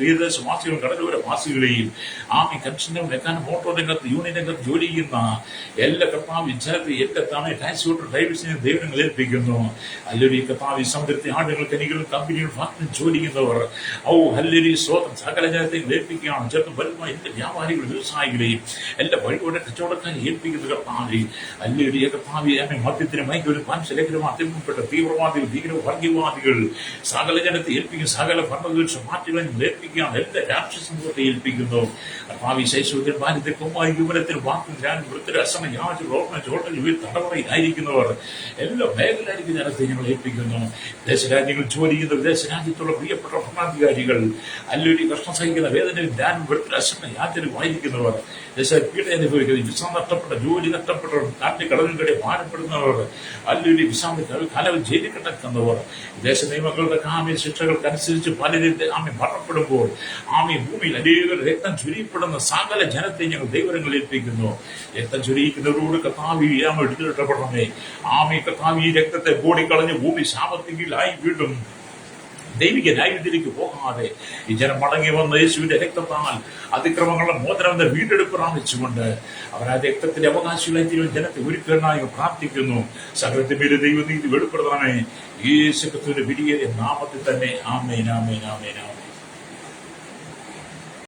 തീരദേശവാസികളും കടലോര വാസികളെയും ആമി കൺസ്ട്രക്ഷൻ മെക്കാനിക് മോട്ടോർ രംഗത്ത് യൂണിയൻ രംഗത്ത് ജോലി ചെയ്യുന്ന എല്ലാ കർത്താവ് വിദ്യാർത്ഥി എല്ലാ താമെ ടാക്സി ഓട്ടോ ഡ്രൈവേഴ്സിനെ ദൈവങ്ങൾ ഏൽപ്പിക്കുന്നു. അല്ലൊരു കർത്താവ് സമുദ്രത്തെ ആടുകൾ കനികളും കമ്പനികളും ഫാക്ടറി ജോലി ചെയ്യുന്നവർ ഹല്ലൊരു സ്വന്തം സകല ജനത്തെ ഏൽപ്പിക്കുകയാണ്. ചെറുപ്പം വലുതുമായ എല്ലാ വ്യാപാരികളും വ്യവസായികളെയും എല്ലാ വഴിയോടെ കച്ചവടക്കാരെ ഏൽപ്പിക്കുന്ന കർത്താവ് അല്ലൊരു കർത്താവ് മദ്യത്തിന് മയക്കൊരു പാൻശലേഖനം അതിൽപ്പെട്ട തീവ്രവാദികൾ ഭീകരവർഗീയവാദികൾ സകല ജനത്തെ ഏൽപ്പിക്കും. സകല ഭരണദൂഷ മാറ്റുകളും ഏൽപ്പിക്കുകയാണ്. എല്ലാ രാഷ്ട്രീയ സമൂഹത്തെ ഏൽപ്പിക്കുന്നു. കർത്താവ് ശൈശവത്തിൽ ബാല്യത്തിൽ കുമ്മായി യുവനത്തിൽ വാക്കും ധ്യാനം വൃത്തി അസമ യാചന ഹോട്ടലിൽ തടവറയിലായിരിക്കുന്നവർ എല്ലാ മേഖലയിലായിരിക്കും ജനത്തെ ഞങ്ങൾ ഏൽപ്പിക്കുന്നു. ദേശരാജ്യങ്ങൾ ജോലി ചെയ്യുന്ന വിദേശരാജ്യത്തുള്ള പ്രിയപ്പെട്ട ഭരണാധികാരികൾ അല്ലൊരു കഷ്ടം സഹിക്കുന്ന വേദനയും ധ്യാനം വൃത്തി അസമ യാചനയുമായിരിക്കുന്നവർ പീഡ അനുഭവിക്കുന്നത് വിസ നഷ്ടപ്പെട്ട ജോലി നഷ്ടപ്പെട്ടവർ നാട്ടിൽ കടലിൽക്കടെ ഭാരപ്പെടുന്നവർ അല്ലൊരു വിസാന്തി കാലം ജയിലിൽ കിടക്കുന്നവർ ദേശ നിയമങ്ങളുടെ ആമി ശിക്ഷകൾക്കനുസരിച്ച് പലരും ആമി മരണപ്പെടുമ്പോൾ ആമി ഭൂമിയിൽ അനേക രക്തം ചുരിയപ്പെടുന്ന സകല ജനത്തെ ഞങ്ങൾ ദൈവങ്ങൾ ഏൽപ്പിക്കുന്നു. രക്തം ചുരിയിക്കുന്നവരോട് കർത്താവ് എടുത്തിടപെടണമേ. ആമി കർത്താവ് ഈ രക്തത്തെ ഓടിക്കളഞ്ഞ് ഭൂമി ശാപത്തിലായി വീണ്ടും ദൈവിക ന്യായത്തിലേക്ക് പോകാതെ ഈ ജനം മടങ്ങി വന്ന യേശുവിന്റെ രക്തത്താൽ അതിക്രമങ്ങളുടെ മോചനം എന്ന വീണ്ടെടുപ്പ് പ്രാപിച്ചുകൊണ്ട് അവർ ആ രക്തത്തിന്റെ അവകാശികളായി ജനത്തെ ഒരുക്കനായി പ്രാർത്ഥിക്കുന്നു. സകലത്തിന്റെ ദൈവനീതി വെളിപ്പെടുത്തണമേ. യേശു ക്രിസ്തുവിന്റെ വിധിയേറിയ നാമത്തിൽ തന്നെ ആമേൻ ആമേൻ ആമേൻ ആമേൻ.